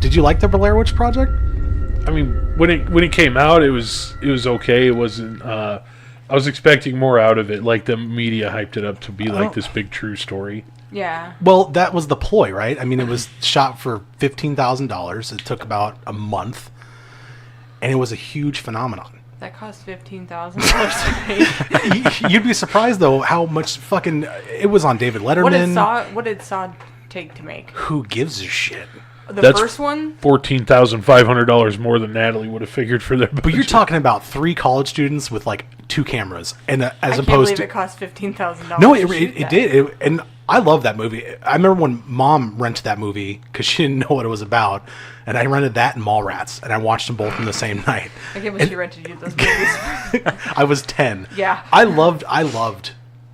Did you like the Blair Witch Project? I mean, when it came out, it was okay. It wasn't. I was expecting more out of it. Like the media hyped it up to be like this big true story. Yeah. Well, that was the ploy, right? I mean, it was shot for $15,000. It took about a month, and it was a huge phenomenon. That cost $15,000 to make. You'd be surprised though how much fucking it was on David Letterman. What did Saw take to make? Who gives a shit? That's first one? $14,500 more than Natalie would have figured for their budget. But you're talking about 3 college students with like 2 cameras, and I can't believe it cost $15,000. No, it did, and I love that movie. I remember when Mom rented that movie because she didn't know what it was about, and I rented that and Mallrats, and I watched them both in the same night. I can't believe she rented you those movies. I was 10. Yeah. I loved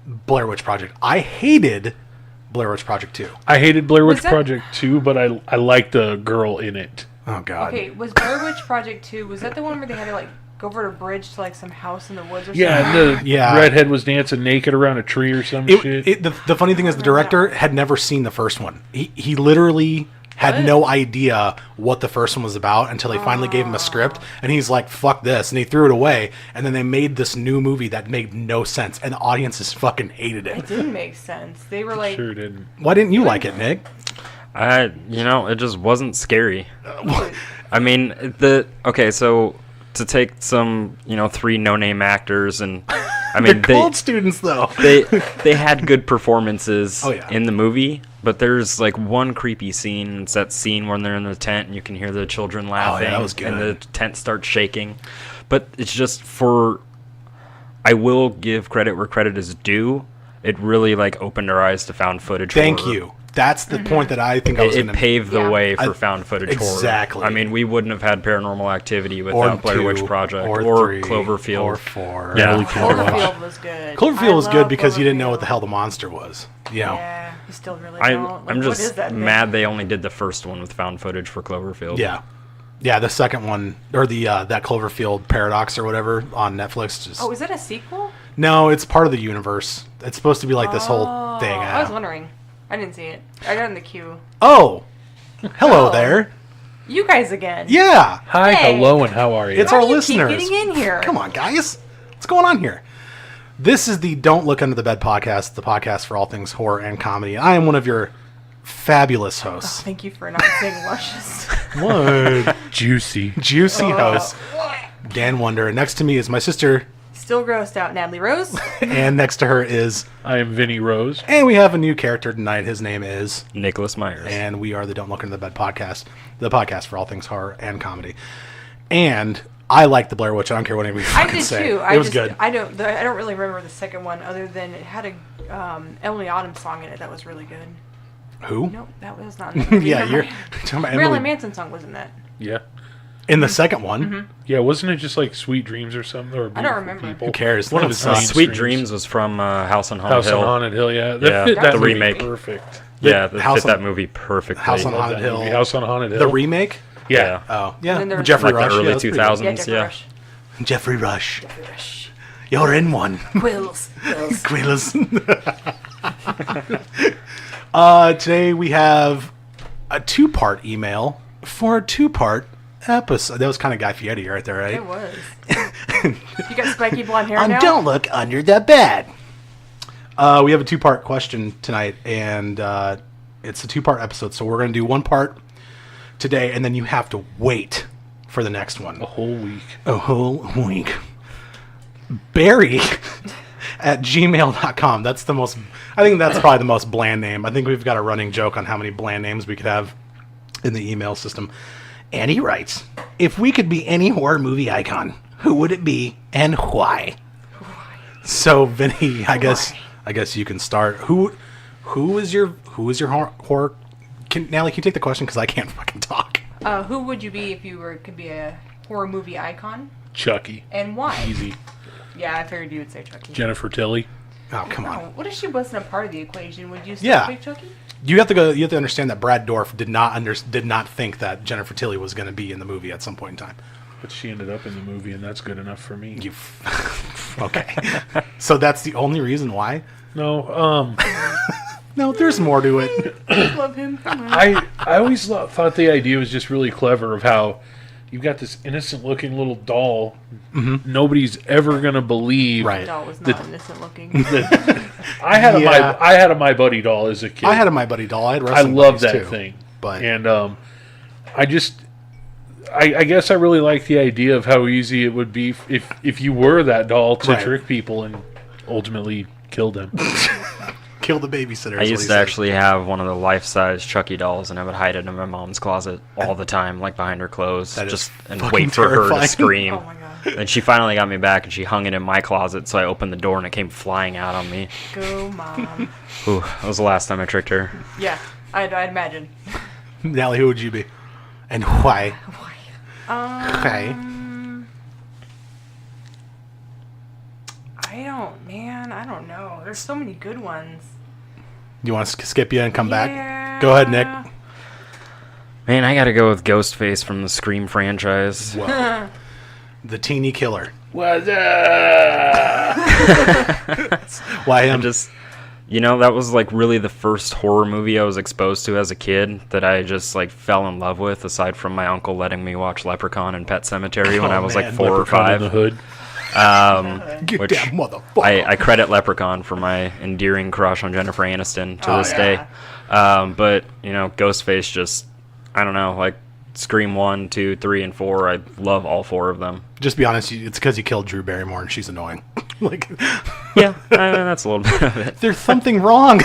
Blair Witch Project. I hated Blair Witch Project 2. I hated Blair Witch Project 2, but I liked the girl in it. Oh, God. Okay, was Blair Witch Project 2, was that the one where they had to, like, go over a bridge to, like, some house in the woods or something? Yeah, and the redhead was dancing naked around a tree or some shit. The funny thing is the director had never seen the first one. He literally had no idea what the first one was about until they finally gave him a script, and he's like, fuck this, and he threw it away, and then they made this new movie that made no sense, and the audiences fucking hated it. It didn't make sense. They were like... Sure didn't. Why didn't you like it, Nick? It just wasn't scary. I mean, so to take some, 3 no-name actors and... I mean, they're gold students, though. they had good performances in the movie, but there's like one creepy scene. It's that scene when they're in the tent and you can hear the children laughing. That was good. And the tent starts shaking. But it's just I will give credit where credit is due. It really like opened our eyes to found footage horror. Thank you. That's the point that I think I was going to... It paved the way for found footage horror. Exactly. I mean, we wouldn't have had Paranormal Activity without Blair Witch Project or 3, Cloverfield. Or 4. Yeah, Cloverfield was good. Cloverfield was good because you didn't know what the hell the monster was. Yeah, you still really don't. I'm just mad they only did the first one with found footage for Cloverfield. Yeah. Yeah, the second one, or the that Cloverfield Paradox or whatever on Netflix. Is that a sequel? No, it's part of the universe. It's supposed to be like this whole thing. I was wondering. I didn't see it. I got in the queue. Oh, hello there. You guys again. Yeah. Hi, hello, and how are you? It's our listeners. Keep getting in here. Come on, guys. What's going on here? This is the Don't Look Under the Bed podcast, the podcast for all things horror and comedy. I am one of your fabulous hosts. Thank you for not saying luscious. What? Juicy host, Dan Wonder. And next to me is my sister... Still grossed out, Natalie Rose. And next to her is... I am Vinny Rose. And we have a new character tonight. His name is... Nicholas Myers. And we are the Don't Look Under the Bed podcast, the podcast for all things horror and comedy. And I like the Blair Witch. I don't care what anybody fucking say. Too. It was good. I don't really remember the second one other than it had a Emily Autumn song in it that was really good. Who? No, that was not. Yeah, you're talking about Marilyn Manson song was in that. Yeah. In the second one? Mm-hmm. Yeah, wasn't it just like Sweet Dreams or something? Or I don't remember. Who cares? One of Sweet Dreams was from House on Haunted Hill. House on Haunted Hill, yeah. That fit that the movie remake. Perfect. Yeah, that fit that movie perfectly. House on Haunted Hill. House on Haunted Hill. The remake? Yeah. Oh, yeah. With Jeffrey like Rush. the early yeah, 2000s, yeah. Jeffrey Rush. Jeffrey Rush. You're in one. Quills. Quills. Today we have a 2-part email for a 2-part episode. That was kind of Guy Fieri right there, right? It was. You got spiky blonde hair now? Don't look under the bed. We have a 2-part question tonight, and it's a 2-part episode. So we're going to do 1 part today, and then you have to wait for the next one. A whole week. A whole week. Barry at gmail.com. That's the most... I think that's probably the most bland name. I think we've got a running joke on how many bland names we could have in the email system. And he writes, if we could be any horror movie icon, who would it be and why? So, Vinny, I guess you can start. Who is your horror? Natalie, can you take the question because I can't fucking talk. Who would you be if could be a horror movie icon? Chucky. And why? Easy. Yeah, I figured you would say Chucky. Jennifer Tilly. Oh, come on. What if she wasn't a part of the equation? Would you still pick Chucky? You have to understand that Brad Dourif did not think that Jennifer Tilly was going to be in the movie at some point in time. But she ended up in the movie, and that's good enough for me. Okay. So that's the only reason why? No, No, there's more to it. Love him. Come on. I always thought the idea was just really clever of how you've got this innocent looking little doll. Mm-hmm. Nobody's ever gonna believe. Right. Doll was not innocent looking. I had Yeah. I had a My Buddy doll as a kid. I had a My Buddy doll. I had I wrestling love buddies, that too. thing. But And I guess I really like the idea of how easy it would be if you were that doll to Right. trick people and ultimately kill them. kill the babysitter. I is what used he to said. actually have one of the life-size Chucky dolls, and I would hide it in my mom's closet all the time, like behind her clothes, That is just and fucking wait for her terrifying. to scream. Oh my god. And she finally got me back, and she hung it in my closet. So I opened the door, and it came flying out on me. Go, mom. Ooh, that was the last time I tricked her. Yeah, I'd imagine. Nally, who would you be? And why? Okay. I don't know. There's so many good ones. You want to skip you and come back? Yeah. Go ahead, Nick. Man, I gotta go with Ghostface from the Scream franchise. Whoa. The teeny killer. What's up? Why him? That was like really the first horror movie I was exposed to as a kid that I just like fell in love with, aside from my uncle letting me watch Leprechaun and Pet Cemetery when Oh, I was man. like 4 or Leprechaun in 5. the hood. Get which that motherfucker. I credit Leprechaun for my endearing crush on Jennifer Aniston to Oh, this yeah. day. But, Ghostface just, I don't know, like Scream 1, 2, 3, and 4, I love all 4 of them. Just be honest, it's because you killed Drew Barrymore and she's annoying. Like, Yeah, that's a little bit of it. there's something wrong.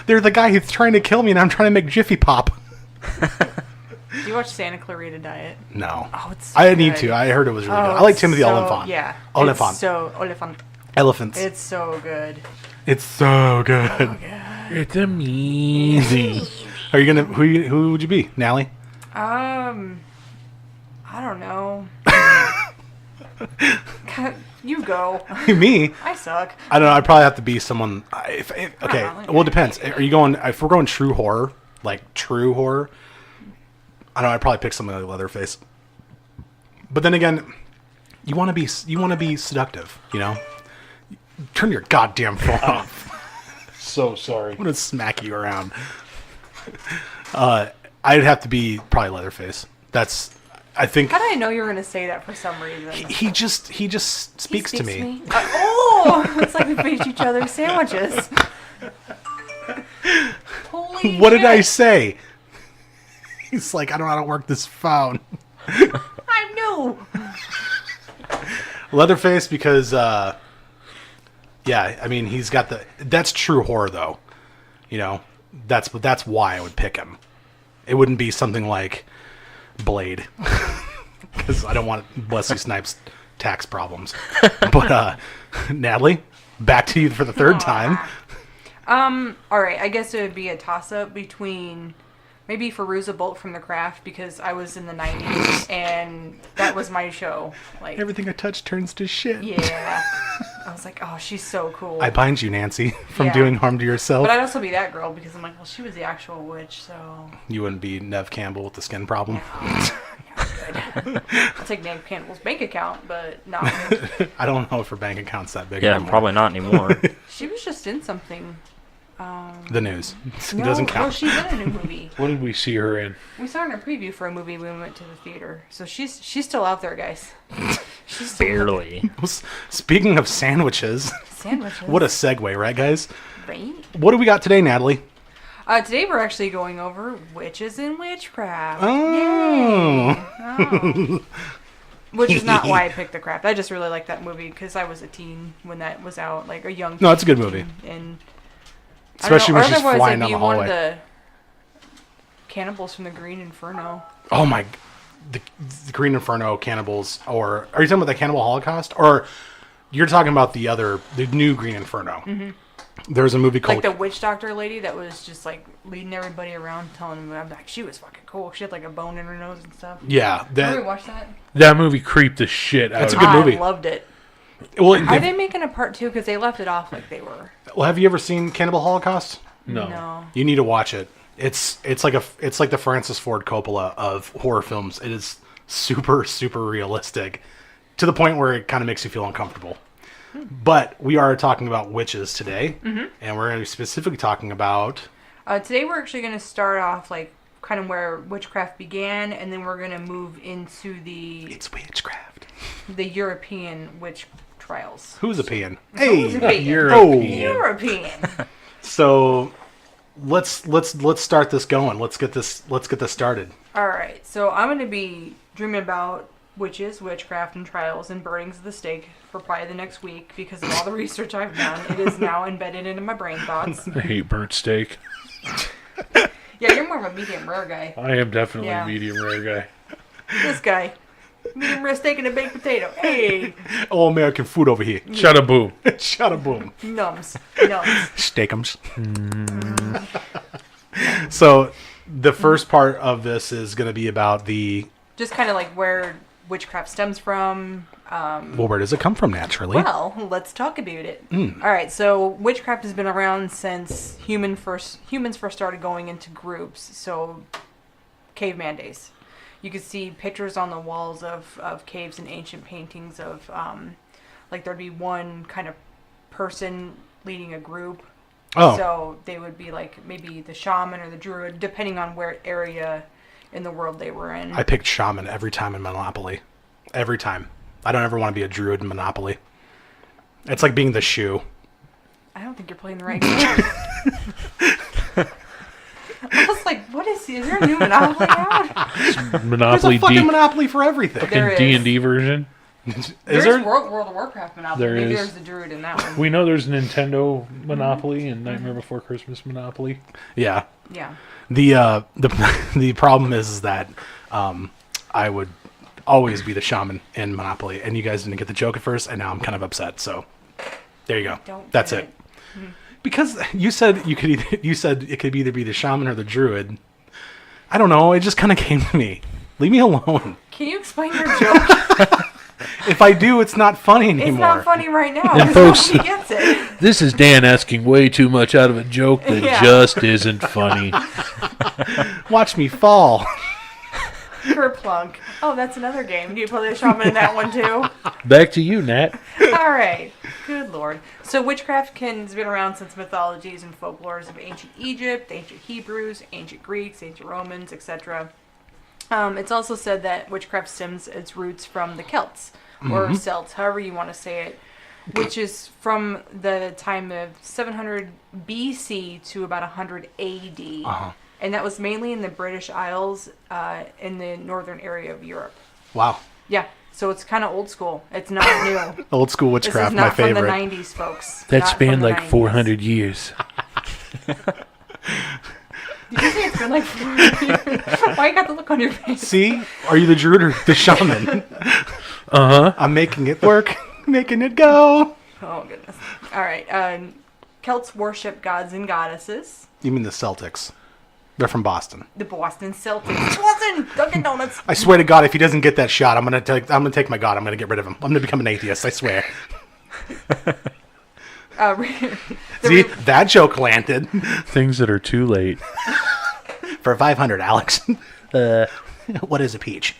they're the guy who's trying to kill me and I'm trying to make Jiffy Pop. Do you watch Santa Clarita Diet? No. Oh, it's so I need good. to. I heard it was really good. Oh, I like it's Timothy so, Oliphant. Yeah. Oliphant. It's so Oliphant. Elephants. It's so good. It's so good. It's amazing. Are you gonna? Who would you be, Nally? I don't know. You go. Me? I suck. I don't know. I'd probably have to be someone. Okay. like Well, it depends. Are you going? If we're going true horror, like true horror, I don't know. I'd probably pick something like Leatherface. But then again, you want to be seductive. Turn your goddamn phone off. So sorry. I'm gonna smack you around. I'd have to be probably Leatherface. I think How did I know you were going to say that for some reason? he just speaks to me. It's like we finish each other's sandwiches. Holy What did I shit. say? He's like, I don't know how to work this phone. I'm new. Leatherface because yeah, I mean he's got that's true horror though. That's why I would pick him. It wouldn't be something like Blade. Because I don't want Wesley Snipes' tax problems. But Natalie, back to you for the third time. All right. I guess it would be a toss-up between maybe Fairuza Balk from The Craft, because I was in the 90s and that was my show. Like, Everything I touch turns to shit. yeah. I was like, oh, she's so cool. I bind you, Nancy, from Yeah. doing harm to yourself. But I'd also be that girl because I'm like, well, she was the actual witch, so You wouldn't be Nev Campbell with the skin problem. I'll take Nate Campbell's bank account, but no. I don't know if her bank account's that big. Yeah, anymore. probably not anymore. She was just in something. The news. It No, doesn't no, count. she's in a new movie. What did we see her in? We saw her in a preview for a movie when we went to the theater. So she's still out there, guys. She's still Barely. Speaking of sandwiches, sandwiches. what a segue, right, guys? Right? What do we got today, Natalie? Today we're actually going over witches and witchcraft. Oh. Oh. Which is not why I picked The Craft. I just really like that movie because I was a teen when that was out, like a young. No, it's a good teen, movie. And Especially I when don't know, she's or otherwise flying it'd down be the one of hallway. the cannibals from the Green Inferno. Oh my. The Green Inferno cannibals, or are you talking about the Cannibal Holocaust? Or you're talking about the new Green Inferno? Mm-hmm. There's a movie called. Like the witch doctor lady that was just like leading everybody around, telling them, I'm like, she was fucking cool. She had like a bone in her nose and stuff. Yeah. Remember we watched that? That movie creeped the shit out That's of a good me. movie. I loved it. Well, Are they making a part 2? Because they left it off like they were. well, have you ever seen Cannibal Holocaust? No. You need to watch it. It's like the Francis Ford Coppola of horror films. It is super realistic to the point where it kind of makes you feel uncomfortable. But we are talking about witches today, and we're going to be specifically talking about... Today we're actually going to start off like kind of where witchcraft began, and then we're going to move into It's witchcraft. the European witch trials. Who's a peon? Who's a peon? European. So let's start this going. Let's get this started. All right, so I'm going to be dreaming about witches, witchcraft, and trials and burnings of the stake for probably the next week because of all the research I've done. It is now embedded into my brain thoughts. I hate burnt steak. Yeah, you're more of a medium rare guy. I am definitely a medium rare guy. This guy, medium rare steak and a baked potato. Hey, All American food over here. Shut up, boo. Shut up, boom. nums. Steakums. So the first part of this is going to be about Just kind of like where witchcraft stems from. well, where does it come from naturally? Well, let's talk about it. All right, so witchcraft has been around since humans first started going into groups. So caveman days. You could see pictures on the walls of caves and ancient paintings of like there'd be one kind of person leading a group. Oh. So they would be like maybe the shaman or the druid, depending on where area in the world they were in. I picked shaman every time in Monopoly. Every time. I don't ever want to be a druid in Monopoly. It's like being the shoe. I don't think you're playing the right game. I was like, what is there a new Monopoly out? There's Monopoly a fucking Monopoly for everything. There is. D&D version. There's there? World of Warcraft Monopoly. There Maybe is. there's the druid in that one. We know there's Nintendo Monopoly and Nightmare Before Christmas Monopoly. Yeah. Yeah. The problem is that I would always be the shaman in Monopoly, and you guys didn't get the joke at first, and now I'm kind of upset. So there you go. That's get it. Because you said it could either be the shaman or the druid. I don't know. It just kind of came to me. Leave me alone. Can you explain your joke? If I do, it's not funny anymore. It's not funny right now. And Folks, folks- he gets it. This is Dan asking way too much out of a joke that Yeah. just isn't funny. Watch me fall. Kerplunk. Oh, that's another game. Do you play the shaman in that one too? Back to you, Nat. All right. Good lord. So witchcraft has been around since mythologies and folklores of ancient Egypt, ancient Hebrews, ancient Greeks, ancient Romans, etc. It's also said that witchcraft stems its roots from the Celts, or Celts, however you want to say it, which is from the time of 700 BC to about 100 AD. And that was mainly in the British Isles in the northern area of Europe. Wow. Yeah, so it's kind of old school. It's not new. Old school This witchcraft, is not my favorite. from the 90s, folks. That Not from spanned the like 90s. 400 years. Did you say it's been like 400 years? Why you got the look on your face? See? Are you the druid or the shaman? Uh-huh. I'm making it work. Making it go. Oh, goodness. All right. Celts worship gods and goddesses. You mean the Celtics? They're from Boston. The Boston Celtics. Boston! Dunkin' Donuts. I swear to God, if he doesn't get that shot, I'm gonna take my God. I'm gonna get rid of him. I'm gonna become an atheist. I swear. See, that joke landed. Things that are too late. For 500, Alex. What is a peach?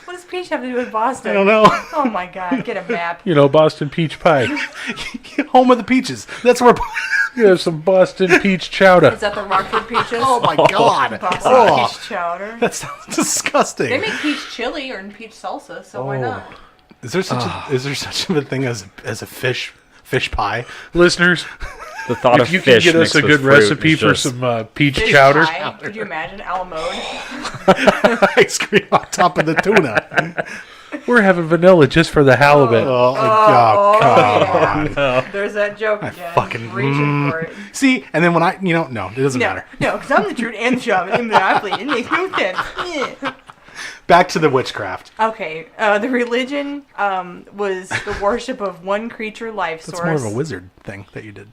What does peach have to do with Boston? I don't know. Oh, my God. Get a map. You know, Boston peach pie. Home of the peaches. That's where. You have some Boston peach chowder. Is that the Rockford peaches? Oh my God. Boston Oh, peach chowder. that sounds disgusting. They make peach chili or peach salsa, so why not? Is there such a thing as a fish pie? Listeners, The thought if of you can fish get us mixed a with good fruit recipe is for just- some peach Fish chowder. pie. Could you imagine Al mode? Ice cream on top of the tuna. We're having vanilla just for the halibut. Oh, God. yeah. There's that joke again. fucking- Reaching for it. See, and then when no, it doesn't matter. No, because I'm the truth and the shaman and the athlete. It makes no sense. Yeah. Back to the witchcraft. Okay, the religion was the worship of one creature life That's source. more of a wizard thing that you did.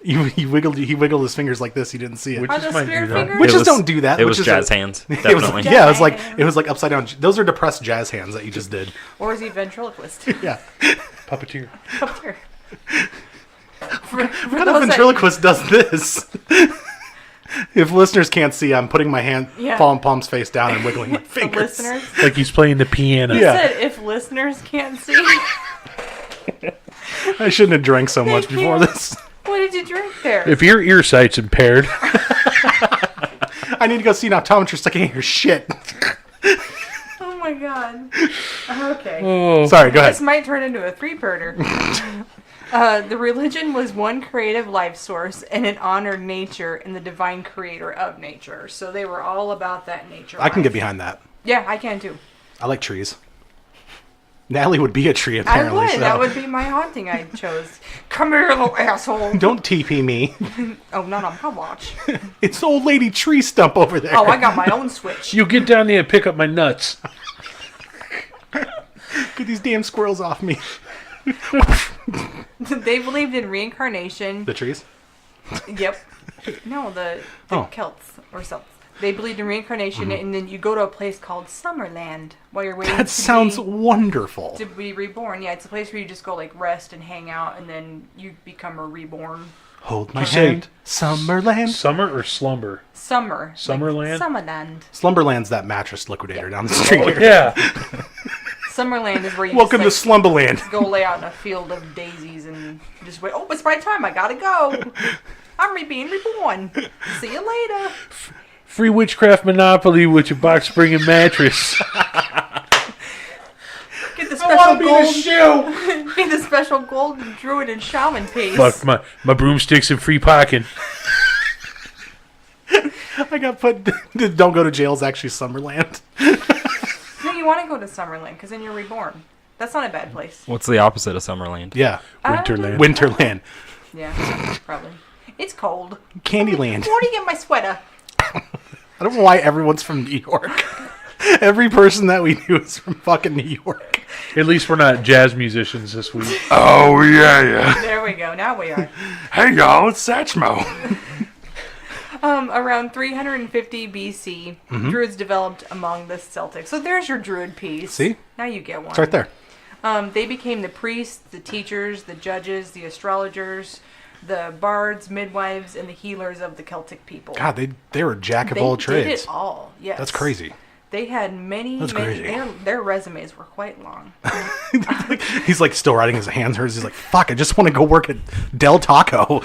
He wiggled his fingers like this. He didn't see it. Which- Are Just the might do spirit that. fingers? Witches It was- don't do that. It was Witches jazz are- hands, It was, definitely. yeah, it was like upside down. Those are depressed jazz hands that you just did. Or is he ventriloquist? Yeah. Puppeteer. Up here. For What kind of those that- ventriloquist does this? If listeners can't see, I'm putting my hand, Yeah. palms face down, and wiggling my the fingers. listeners. Like he's playing the piano. Yeah. Said if listeners can't see. I shouldn't have drank so much Thank before you. this. What did you drink there? If your ear sight's impaired, I need to go see an optometrist. I can't hear shit. Oh my god. Okay. oh, Sorry, go ahead. This might turn into a three-parter. The religion was one creative life source, and it honored nature and the divine creator of nature. So they were all about that nature. I can life. get behind that. Yeah, I can too. I like trees. Natalie would be a tree, apparently. I would. So. That would be my haunting I chose. Come here, little asshole. Don't TP me. Oh, not on my watch. It's old lady tree stump over there. Oh, I got my own switch. you get down there and pick up my nuts. Get these damn squirrels off me. They believed in reincarnation. The trees? Yep. No, the Oh. Celts or Celts. They believed in reincarnation, and then you go to a place called Summerland while you're waiting That sounds to wonderful. be reborn. Yeah, it's a place where you just go like rest and hang out, and then you become a reborn. Hold my Say- hand. Summerland. Summer or slumber? Summer. Summerland? Like Summerland. Slumberland's that mattress liquidator down the street. Oh, here. yeah. Summerland is where you Welcome to just, like, Slumberland. go lay out in a field of daisies and just wait. Oh, it's my time. I gotta go. I'm being reborn. See you later. Free witchcraft monopoly with your box spring mattress. Get the special gold. shoe. Be the special gold druid and shaman piece. Fuck my broomsticks and free parking. I got put. Don't go to jail is actually Summerland. No, you want to go to Summerland because then you're reborn. That's not a bad place. What's the opposite of Summerland? Yeah. Winterland. Winterland. Yeah, probably. It's cold. Candyland. Where do you get my sweater? I don't know why everyone's from New York. Every person that we knew is from fucking New York. At least we're not jazz musicians this week. Oh, yeah. There we go. Now we are. Hey, y'all, it's Satchmo. Around 350 BC, Druids developed among the Celtics. So there's your Druid piece. See? Now you get one. It's right there. They became the priests, the teachers, the judges, the astrologers, the bards, midwives, and the healers of the Celtic people. God, they were jack of They all did trades. it all. Yes. That's crazy. They had many. That's crazy. Their resumes were quite long. He's like still writing his hands hurts. He's like, fuck, I just want to go work at Del Taco.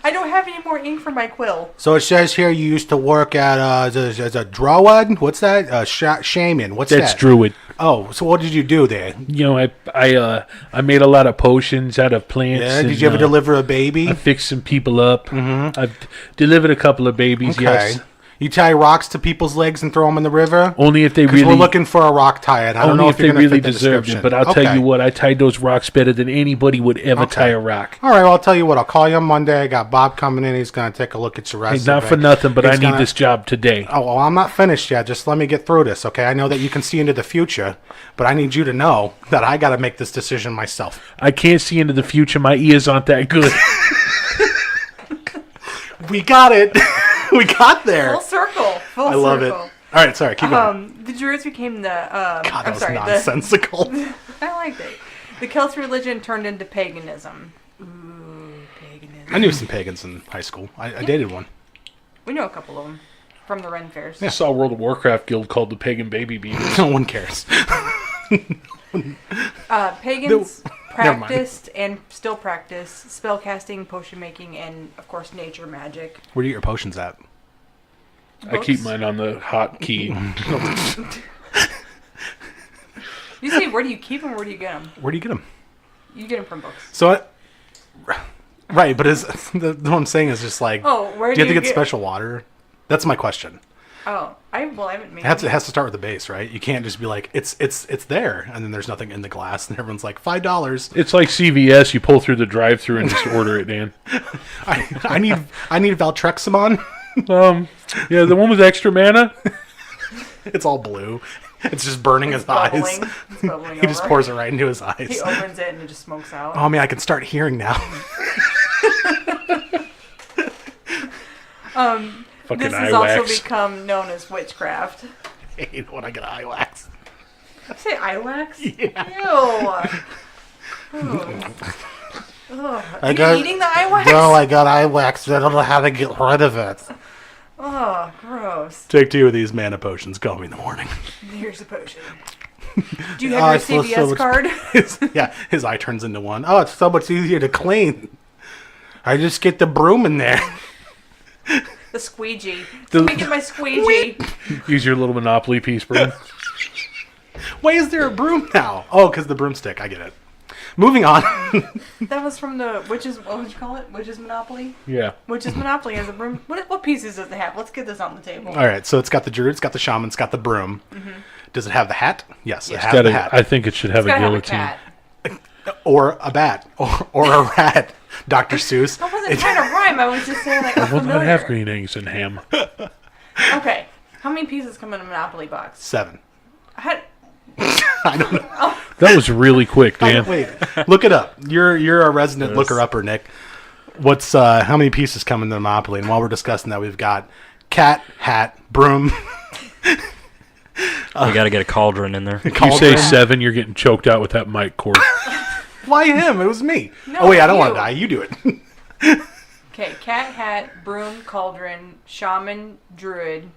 I don't have any more ink for my quill. So it says here you used to work at as a druid. What's that? Shaman. What's That's that? druid. Oh, so what did you do there? You know, I made a lot of potions out of plants. Yeah, and, did you ever deliver a baby? I fixed some people up. Mm-hmm. I've delivered a couple of babies. Okay. Yes. You tie rocks to people's legs and throw them in the river? Only if they Because really. we're looking for a rock tie it. I don't know Only if if they you're going to really fit the deserved it. description. But I'll tell Okay. you what, I tied those rocks better than anybody would ever tie a rock. All right, well, I'll tell you what. I'll call you on Monday. I got Bob coming in. He's going to take a look at your Hey, resume. not for nothing, but He's I need gonna- this job today. Oh, well, I'm not finished yet. Just let me get through this, okay? I know that you can see into the future, but I need you to know that I got to make this decision myself. I can't see into the future. My ears aren't that good. We got it. We got there. Full circle. Full I love it. circle. All right, sorry. Keep going. The Druids became the. God, that I'm was sorry. nonsensical. I liked it. The Celtic religion turned into paganism. Ooh, paganism. I knew some pagans in high school. I dated one. We know a couple of them from the Ren fairs. I saw a World of Warcraft guild called the Pagan Baby Beaters. No one cares. Pagans Never mind. practiced and still practice spellcasting, potion making, and of course nature magic. Where do you get your potions at? I keep mine on the hot key. You say, where do you keep them? Where do you get them? Where do you get them? You get them from books. So, right, but what I'm saying is just like, Oh, where do you have to get get special water? That's my question. Oh, I haven't made. It has to start with the base, right? You can't just be like, it's there, and then there's nothing in the glass, and everyone's like, $5. It's like CVS. You pull through the drive-through and just order it, Dan. I need Valtrexamon. Yeah, the one with extra mana. It's all blue. It's just burning his eyes. bubbling. It's bubbling He just over. pours it right into his He eyes. opens it and it just smokes out. Oh man, I can start hearing now. Fucking This eye has also wax. become known as witchcraft. I hate when I get eye wax. Did you say eye wax? Yeah. Ew. Ugh. Ugh. I Are you got- eating the eye wax? No, I got eye wax. I don't know how to get rid of it. Oh, gross. Take 2 of these mana potions. Call me in the morning. Here's a potion. Do you have it's your so CVS much- card? his eye turns into one. Oh, it's so much easier to clean. I just get the broom in there. The squeegee. The- Making my squeegee. Use your little Monopoly piece, bro. Why is there a broom now? Oh, because the broomstick. I get it. Moving on. That was from the Witches. What would you call it? Witches Monopoly. Yeah. Witches Monopoly has a broom. What pieces does it have? Let's get this on the table. All right, so it's got the druid, it's got the shaman, it's got the broom. Does it have the hat? Yes, it has Got the a, hat. I think it should have It's a gotta have a guillotine. cat. Or a bat. Or a rat. Dr. Seuss. I wasn't trying to rhyme. I was just saying like a Well, I'd familiar. have green eggs and ham. Okay. How many pieces come in a Monopoly box? 7. I don't know. That was really quick, Dan. Wait, look it up. You're a resident looker-upper, Nick. What's how many pieces come in the Monopoly? And while we're discussing that, we've got cat, hat, broom. We got to get a cauldron in there. If you say 7, you're getting choked out with that mic cord. Why him? It was me. No, oh wait, I don't you. want to die. You do it. Okay, cat, hat, broom, cauldron, shaman, druid.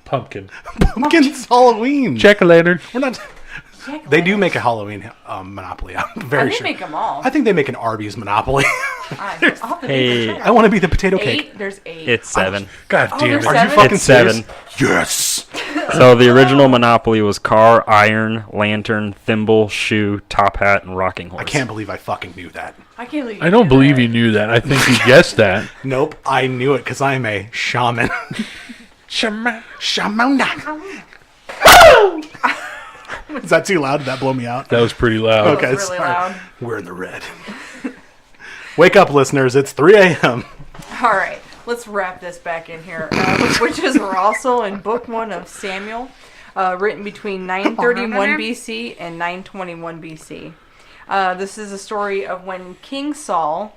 Pumpkin. Pumpkin's Halloween. Jack-o'-lantern. We're not. They do make a Halloween Monopoly. I'm very They sure. make them all. I think they make an Arby's Monopoly. I'll have to Hey. double check. I want to be the potato cake. 8. There's 8. It's 7. God damn there's it. Are you 7? fucking It's 7. serious? Yes. So the original Monopoly was car, iron, lantern, thimble, shoe, top hat, and rocking horse. I can't believe I fucking knew that. I can't believe. I don't believe that. you knew that. I think you guessed that. Nope, I knew it because I'm a shaman. Shaman. Shamana. Is that too loud? Did that blow me out? That was pretty loud. That Okay, was really sorry. loud. We're in the red. Wake up, listeners. It's 3 a.m. All right, let's wrap this back in here. Witches were also in Book 1 of Samuel, written between 931 BC and 921 BC. This is a story of when King Saul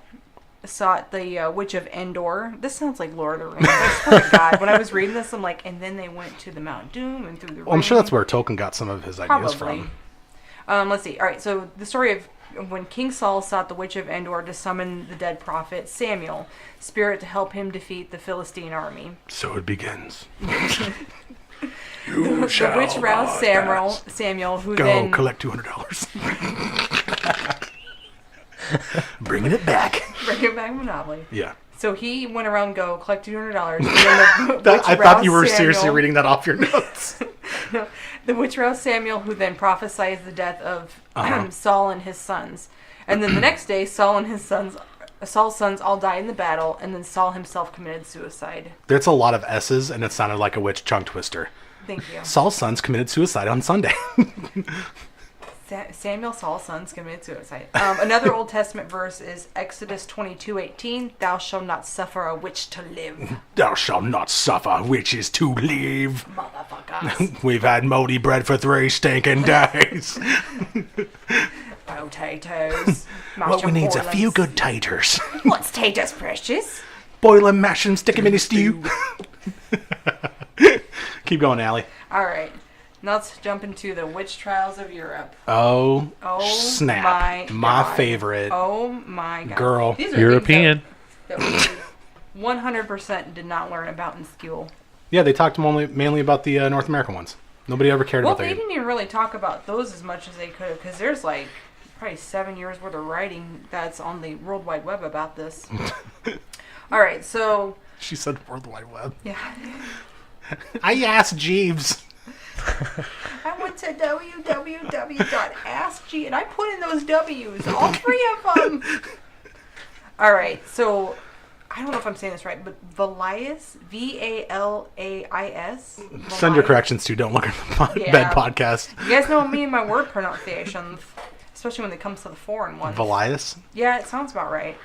sought the Witch of Endor. This sounds like Lord of the Rings. I swear to God, when I was reading this, I'm like, and then they went to the Mount Doom and through the Well, I'm sure ring. that's where Tolkien got some of his ideas Probably. from. Let's see. All right, so the story of when King Saul sought the Witch of Endor to summon the dead prophet Samuel, spirit to help him defeat the Philistine army. So it begins. The witch roused Samuel, who Go then collect $200. Bringing it back. bring it back Monopoly. Yeah. So he went around, go collect $200. I thought you were seriously reading that off your notes. The witch roused Samuel, who then prophesied the death of Uh-huh. Saul and his sons. And then the next day, Saul's sons all died in the battle, and then Saul himself committed suicide. There's a lot of S's, and it sounded like a witch tongue twister. Thank you. Saul's sons committed suicide on Sunday. Saul's sons committed suicide. Another Old Testament verse is Exodus 22:18. Thou shalt not suffer a witch to live. Thou shalt not suffer witches to live. Motherfuckers. We've had moldy bread for 3 stinking days. Potatoes. What we need's a few good taters. What's taters, precious? Boil them, mash them, stick them in a stew. Keep going, Allie. All right. Now let's jump into the witch trials of Europe. Oh, Oh snap. my God. Favorite. Oh my God. Girl. These are European. things that we 100% did not learn about in school. Yeah, they talked mainly about the North American ones. Nobody ever cared Well, about they the... didn't even really talk about those as much as they could have, because there's like probably 7 years worth of writing that's on the World Wide Web about this. All right, so She said World Wide Web. yeah, I asked Jeeves. I went to www.askg and I put in those W's, all 3 of them. All right, so I don't know if I'm saying this right, but Valais, Valais. Send your corrections to Don't Look at the Bed podcast. You guys know me and my word pronunciations, especially when it comes to the foreign ones. Valias? Yeah, it sounds about right.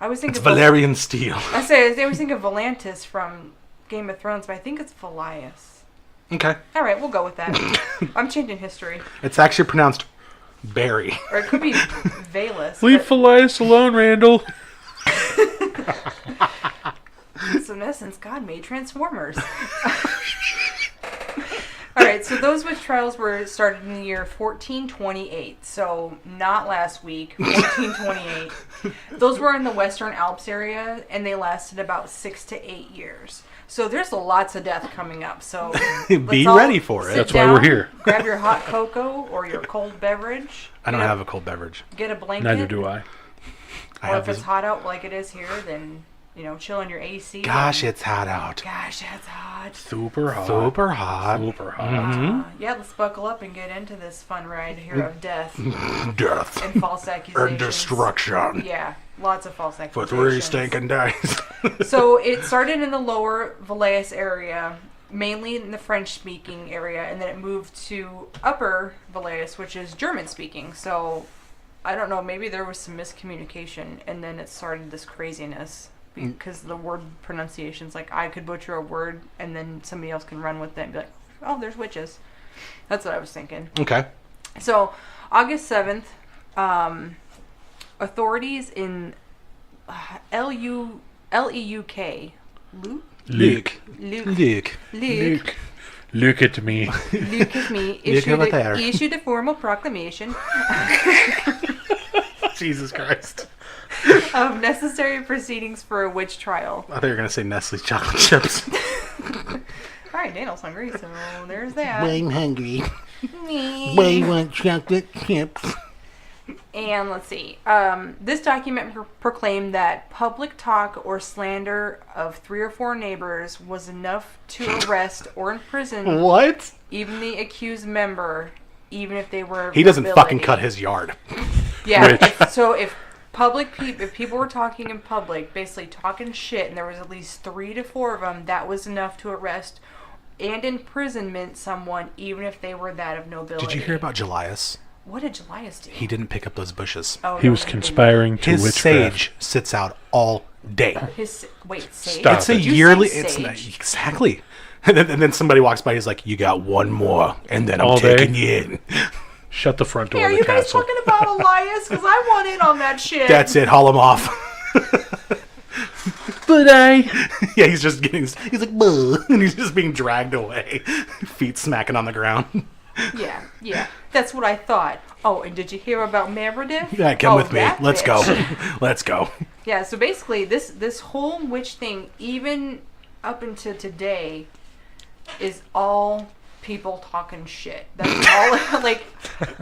I was thinking It's Valerian steel. I always think of Volantis from Game of Thrones, but I think it's Valias. Okay. All right, we'll go with that. I'm changing history, It's actually pronounced Barry. or it could be Valus. Leave Philias alone, Randall. So in essence, God made Transformers. All right, so those witch trials were started in the year 1428, so not last week, 1428. Those were in the Western Alps area, and they lasted about 6 to 8 years. So there's lots of death coming up. So Be ready for it. That's why we're here. Grab your hot cocoa or your cold beverage. I don't have a cold beverage. Get a blanket. Neither do I. Or if it's hot out like it is here, then chill in your AC. Gosh, it's hot out. Gosh, that's hot. Super hot. Super hot. Super hot. Yeah, let's buckle up and get into this fun ride here of death Death. and false accusations. And destruction. Yeah, lots of false For accusations. 3 stinking days. So it started in the lower Valais area, mainly in the French-speaking area, and then it moved to upper Valais, which is German-speaking. So I don't know, maybe there was some miscommunication, and then it started this craziness because the word pronunciations, like I could butcher a word, and then somebody else can run with it and be like, oh, there's witches. That's what I was thinking. Okay. So August 7th, authorities in Leuk. Luke. Look at me. Luke is me. Luke over there. Issued a formal proclamation Jesus Christ. of necessary proceedings for a witch trial. I thought you were going to say Nestle's chocolate chips. All right, Daniel's hungry, so there's that. I'm hungry. Me. Want chocolate chips. And let's see. This document proclaimed that public talk or slander of 3 or 4 neighbors was enough to arrest or imprison What? even the accused member, even if they were. He doesn't nobility. fucking cut his yard. Yeah. Rich. If people were talking in public, basically talking shit, and there was at least 3 to 4 of them, that was enough to arrest and imprisonment someone, even if they were that of nobility. Did you hear about Julius? What did Julius do? He didn't pick up those bushes. Oh, He no, was didn't. conspiring to His witchcraft. sage sits out all day. Wait, sage? Stop It's a Did you say yearly. sage? Exactly. And then somebody walks by. He's like, "You got one more, and then I'm All day? taking you in." Shut the front door Hey, are of the you guys castle. talking about Elias? Because I want in on that shit. That's it. Haul him off. But Yeah, he's just getting. He's like, "Buh," and he's just being dragged away, feet smacking on the ground. Yeah. That's what I thought. Oh, and did you hear about Meredith? Yeah, come Oh, with me. that Let's go. bitch. Let's go. Yeah, so basically, this whole witch thing, even up until today, is all people talking shit. That's all.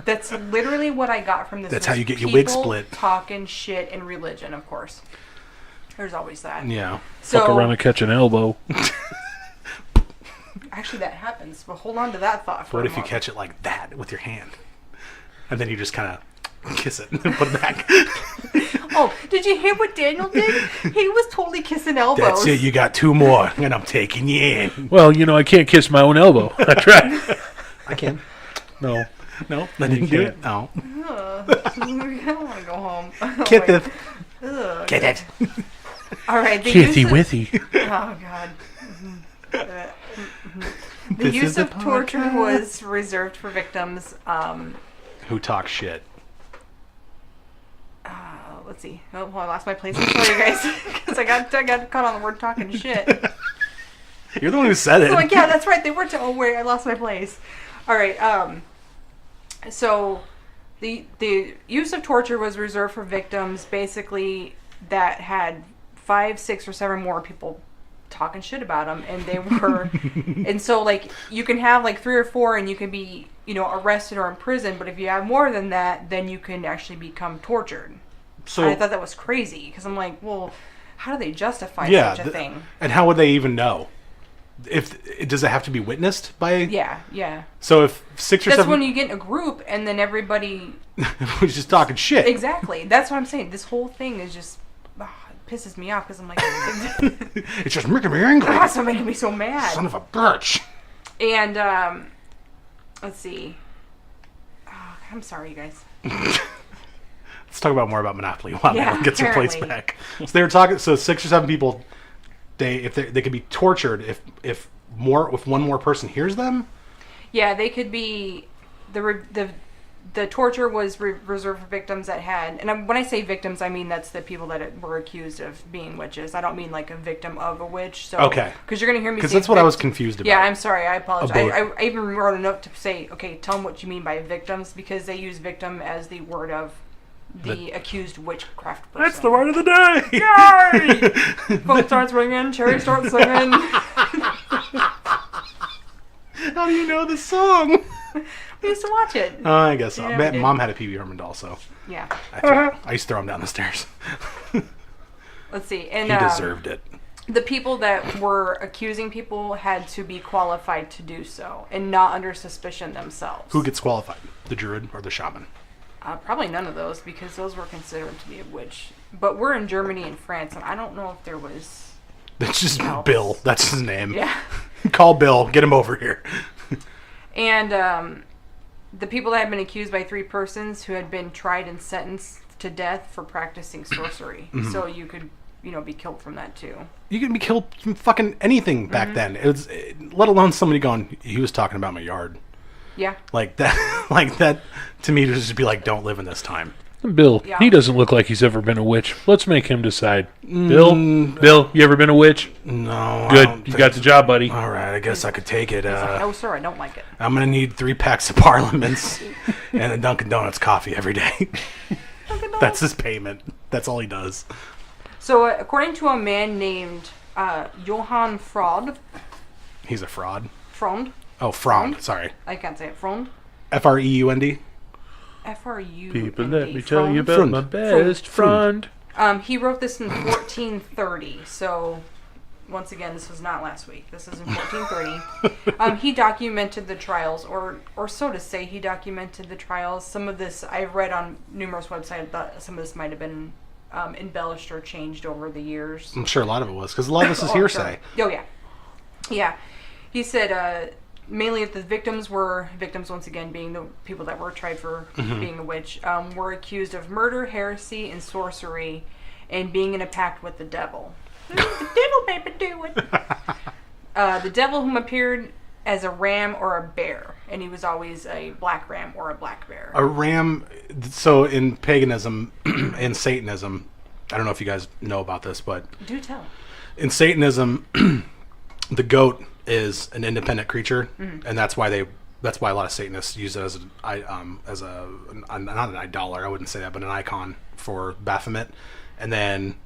That's literally what I got from this. That's was how you get your wig people split. Talking shit in religion, of course. There's always that. Yeah. fuck around So and catch an elbow. actually, that happens. But hold on to that thought for What a if you moment. catch it like that with your hand, and then you just kind of kiss it and put it back? Oh, did you hear what Daniel did? He was totally kissing elbows. That's it. You got 2 more, and I'm taking you in. Well, I can't kiss my own elbow. I tried. I can. No. No, I didn't do it. No. I don't want to go home. Oh, Get wait. it. Ugh. Get it. All right. Kithy withy. Oh God. The This use is a of torture podcast. was reserved for victims. Who talks shit? Let's see. Oh, well, I lost my place. I'm sorry, guys, because I got caught on the word talking shit. You're the one who said it. I'm like, yeah, that's right. They were. Oh wait, I lost my place. All right. So the use of torture was reserved for victims, basically that had 5, 6, or 7 more people talking shit about them, and they were, and so like you can have like 3 or 4, and you can be arrested or imprisoned, but if you have more than that, then you can actually become tortured. So I thought that was crazy because I'm like, well, how do they justify yeah, such a thing? and how would they even know? If does it have to be witnessed by? Yeah. So if 6 or That's 7, when you get in a group and then everybody. was just talking shit. Exactly. That's what I'm saying. This whole thing is just it pisses me off because I'm like, It's just making me angry. it's making me so mad. Son of a bitch. And let's see. Oh, I'm sorry, you guys. Let's talk about more about Monopoly while Yeah, Madeline gets her place apparently. back. So they were talking. So 6 or 7 people, they could be tortured if one more person hears them. Yeah, they could be the the torture was reserved for victims that had, and when I say victims, I mean that's the people that were accused of being witches. I don't mean like a victim of a witch. So, Okay. Because you're going to hear me say Because that's what I was confused about. Yeah, I'm sorry. I apologize. About- I even wrote a note to say, okay, tell them what you mean by victims, because they use victim as the word of the accused witchcraft person. That's the word of the day. Yay! Phone starts ringing, Cherry starts singing. How do you know the song? We used to watch it. I guess so. Yeah, we did. Mom had a Pee Wee Herman doll, so Yeah. I used to throw him down the stairs. Let's see. And He deserved it. the people that were accusing people had to be qualified to do so and not under suspicion themselves. Who gets qualified? The druid or the shaman? Probably none of those, because those were considered to be a witch. But we're in Germany and France, and I don't know if there was... That's just Helps. Bill. That's his name. Yeah. Call Bill. Get him over here. And the people that had been accused by 3 persons who had been tried and sentenced to death for practicing sorcery. So you could, be killed from that too. You can be killed from fucking anything back then. It was, let alone somebody going, he was talking about my yard. Yeah. Like that to me to just be like, don't live in this time. Bill, Yeah. he doesn't look like he's ever been a witch. Let's make him decide. Bill, you ever been a witch? No. I Good. don't You think got the job, buddy. All right, I guess I could take it. No, sir, I don't like it. I'm gonna need 3 packs of Parliaments and a Dunkin' Donuts coffee every day. That's his payment. That's all he does. So, according to a man named Johann Freund, He's a fraud. Freund, Oh, Frond. Sorry. I can't say it, Freund, Freund. F-R-U. People, let me tell you about my Front. best friend. He wrote this in 1430, so once again, this was not last week. This is in 1430. He documented the trials, or so to say, he documented the trials. Some of this I've read on numerous websites, but some of this might have been embellished or changed over the years. I'm sure a lot of it was, because a lot of this is Oh, hearsay. Sure. Oh, yeah. Yeah. He said mainly the victims were, once again being the people that were tried for being a witch, were accused of murder, heresy, and sorcery, and being in a pact with the devil. The devil, baby, do it. The devil whom appeared as a ram or a bear, and he was always a black ram or a black bear. A ram, so in paganism, in Satanism, I don't know if you guys know about this, but Do tell. in Satanism, the goat is an independent creature, and that's why a lot of Satanists use it as not an idol, I wouldn't say that, but an icon for Baphomet. And then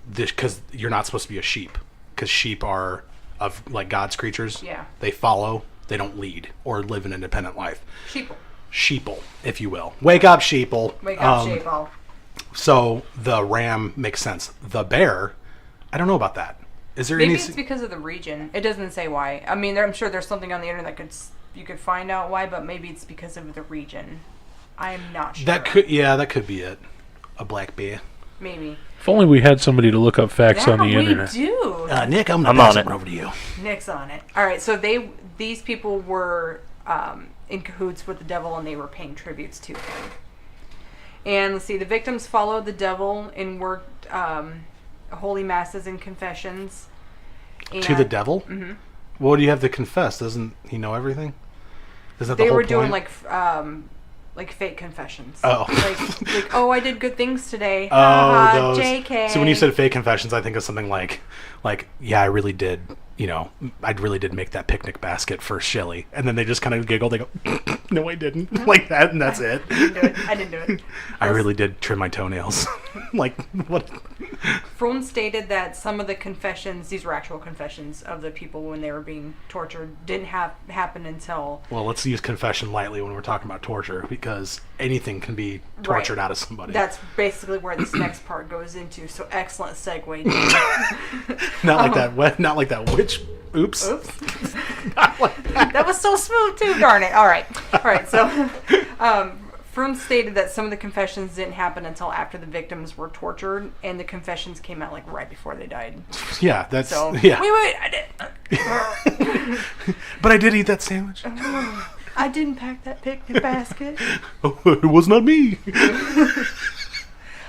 this, because you're not supposed to be a sheep, because sheep are of like God's creatures. Yeah. They follow, they don't lead or live an independent life. Sheeple. Sheeple, if you will. Wake up, sheeple. Wake up, sheeple. So the ram makes sense. The bear, I don't know about that. Is there Maybe any? it's because of the region. It doesn't say why. I mean, I'm sure there's something on the internet you could find out why, but maybe it's because of the region. I am not sure. That could be it. A black bear. Maybe. If only we had somebody to look up facts on the internet. We do. Nick, I'm I'm gonna pass on it it. over to you. Nick's on it. All right, so these people were in cahoots with the devil, and they were paying tributes to him. And let's see, the victims followed the devil and worked holy masses and confessions. To the devil? Mm-hmm. What do you have to confess? Doesn't he know everything? Is that the They whole were point? doing like fake confessions. Oh. like oh, I did good things today. Oh, those. JK. So when you said fake confessions, I think of something like, yeah, I really did. I really did make that picnic basket for Shelly, and then they just kind of giggle. They go, "No, I didn't," like that, and that's it. I didn't do it. I really did trim my toenails. Like what? Fromm stated that some of the confessions, these were actual confessions of the people when they were being tortured, didn't happen until... Well, let's use confession lightly when we're talking about torture, because anything can be tortured Right. out of somebody. That's basically where this next part goes into. So excellent segue. Not like that witch. Oops. Oops. Not like that. That was so smooth too, darn it. All right. So Fromm stated that some of the confessions didn't happen until after the victims were tortured, and the confessions came out like right before they died. Yeah, that's So yeah. wait, I did. But I did eat that sandwich. I didn't pack that picnic basket. It was not me.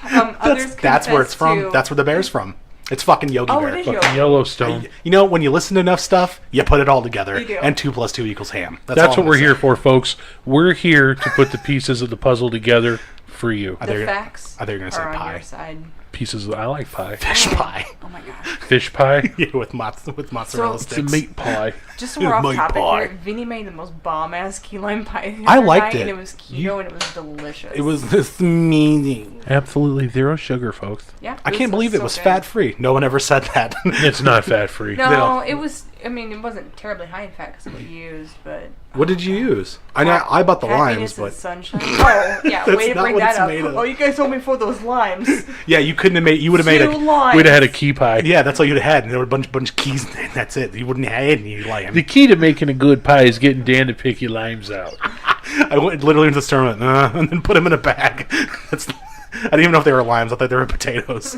Others That's where it's confessed from. to- That's where the bear's from. It's fucking Yogi Oh, Bear. it is Fucking Yogi. Yellowstone. You know, when you listen to enough stuff, you put it all together, You do. and 2 + 2 = ham. That's all what I'm we're gonna here say. for, folks. We're here to put the pieces of the puzzle together for you. The facts I thought you were gonna say are on pie. your side. Pieces of, I like pie. Fish pie. Oh my god. Fish pie. Yeah, with mozzarella So- It's a sticks. meat pie. Just so we're off My topic pie. here, Vinny made the most bomb-ass key lime pie the I other liked night, it. and it was keto and it was delicious. It was this meaning. Absolutely zero sugar, folks. Yeah. I can't believe it so was good. fat-free. No one ever said that. It's not fat free. No, No. it was. I mean, it wasn't terribly high in fat because of what you used, but. What did you use? I know I bought the limes, Happiness and but sunshine. Oh, yeah. That's Way to not bring what that it's up. made of. Oh, you guys told me for those limes. yeah, you couldn't have made. You would have made 2 a. limes. We'd have had a key pie. Yeah, that's all you'd have had, and there were a bunch of keys, and that's it. You wouldn't have had any lime. The key to making a good pie is getting Dan to pick your limes out. I went literally into the store and, went, and then put them in a bag. That's. I didn't even know if they were limes. I thought they were potatoes.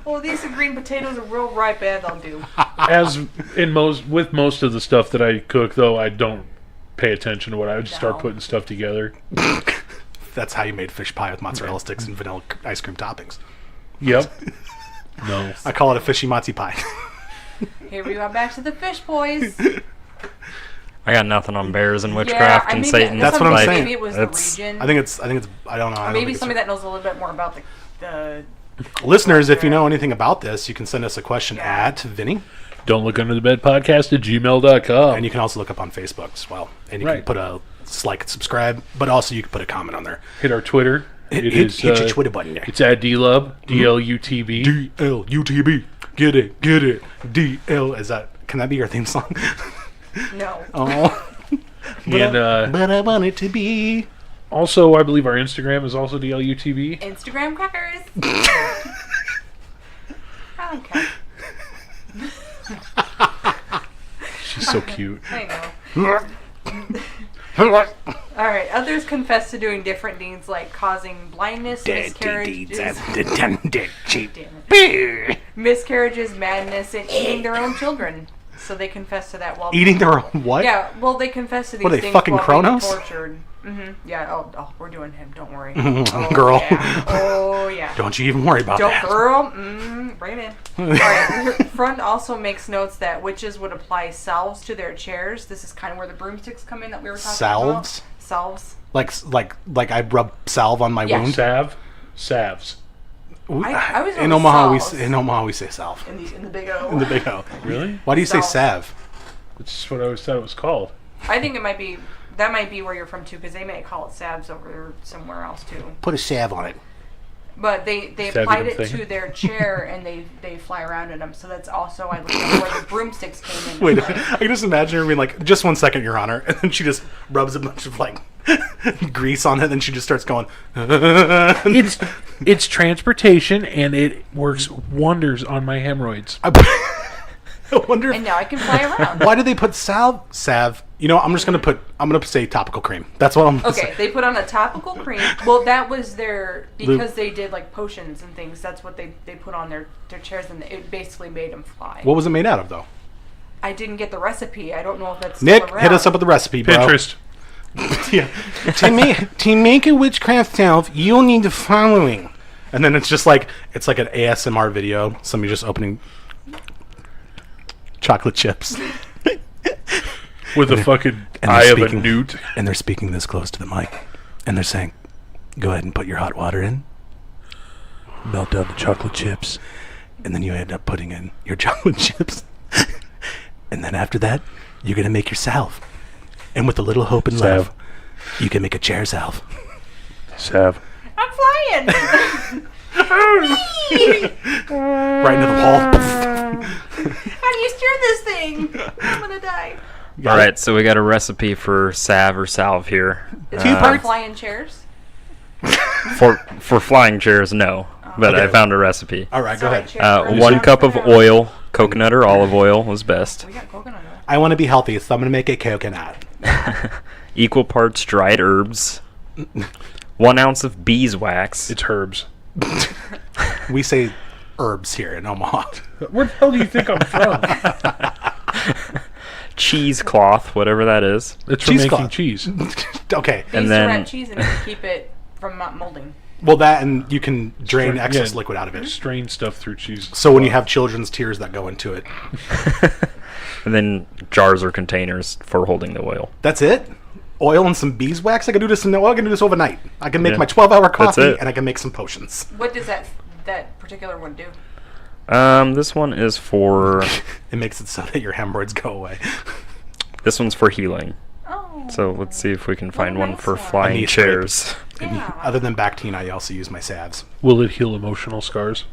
Well, these green potatoes are real ripe, and they'll do. As in most of the stuff that I cook, though, I don't pay attention to what I would just start No. putting stuff together. That's how you made fish pie with mozzarella sticks and vanilla ice cream toppings. Yep. No. I call it a fishy mozzie pie. Here we go back to the fish boys. I got nothing on bears and witchcraft and Satan. That's what I'm maybe saying. Maybe it was That's- the region. I think it's. I don't know. I or don't maybe think somebody it's, that knows a little bit more about the listeners, if you know anything about this, you can send us a question Yeah. at Vinny, Don't look under the bed podcast at gmail.com. and you can also look up on Facebook as well, and you can Right. put a like and subscribe, but also you can put a comment on there. Hit our Twitter. Hit, It hit, is, hit your Twitter button there. It's at DLUB, DLUTB. DLUTB. Get it. DL. Is that? Can that be your theme song? no. Oh. And But I want it to be. also, I believe our Instagram is also DLUTB. Instagram crackers. I don't care. She's so cute. I know. All right. Others confess to doing different deeds like causing blindness, miscarriages, miscarriages, madness, and eating their own children. So they confess to that while Eating their own what? Yeah, well, they confess to these What are they, things fucking while being Kronos? tortured. Yeah. Oh, we're doing him. Don't worry. Girl. Yeah. Oh yeah. Don't you even worry about Don't, that. girl. Bring it in. All right. Front also makes notes that witches would apply salves to their chairs. This is kind of where the broomsticks come in that we were talking Salves? about. Salves. Like I rub salve on my Yeah. wound. Salves. I was In on Omaha, salves. we say salve. In the big O. In the big O. Really? Why do you say Salve. salve? That's what I always thought it was called. I think it might be. That might be where you're from too, because they may call it salves over somewhere else too. Put a salve on it. But they Savvy applied them it thing. to their chair and they fly around in them. So that's also I looked up where the broomsticks came in. Wait, I can just imagine her being like, "Just 1 second, Your Honor," and then she just rubs a bunch of like grease on it, and then she just starts going. It's transportation, and it works wonders on my hemorrhoids. I wonder. And now I can fly around. Why do they put salve? You know, I'm gonna say topical cream. That's what I'm gonna Okay, say. they put on a topical cream. Well, that was their because they did like potions and things. That's what they put on their chairs, and it basically made them fly. What was it made out of, though? I didn't get the recipe. I don't know if that's Nick, still hit us around. up with the recipe, bro. Pinterest. Yeah. to make a witchcraft salve, you'll need the following. And then it's like an ASMR video. Somebody just opening chocolate chips. With a fucking and eye they're of a speaking- newt. And they're speaking this close to the mic. And they're saying, "Go ahead and put your hot water in. Melt down the chocolate chips. And then you end up putting in your chocolate chips. And then after that, you're going to make your salve. And with a little hope and love, you can make a chair salve." Salve. I'm flying. Right into the wall. How do you steer this thing? I'm gonna die. All right, so we got a recipe for salve or salve here. Is Two it for parts? flying chairs? For flying chairs, no. But I Okay. found a recipe. All right, go Sorry, ahead. chairs. 1 cup of oil, coconut or olive oil was best. We got coconut oil. I want to be healthy, so I'm going to make a coconut. Equal parts dried herbs. 1 ounce of beeswax. It's herbs. We say herbs here in Omaha. Where the hell do you think I'm from? Cheesecloth, whatever that is. It's for making Cheesecloth. cheese. Okay. They And used to then- wrap cheese in it to keep it from not molding. Well, that and you can drain Strain- excess yeah. liquid out of it. Strain stuff through cheese. So when you have children's tears that go into it, And then jars or containers for holding the oil. that's it. Oil and some beeswax. I can do this. I can do this overnight. I can make Yeah. my 12-hour coffee it. and I can make some potions. What does that particular one do? This one is for It makes it so that your hemorrhoids go away. this one's for healing. Oh. So let's see if we can find one nice for one. flying A knee chairs. And Yeah. other than Bactine, I also use my salves. Will it heal emotional scars?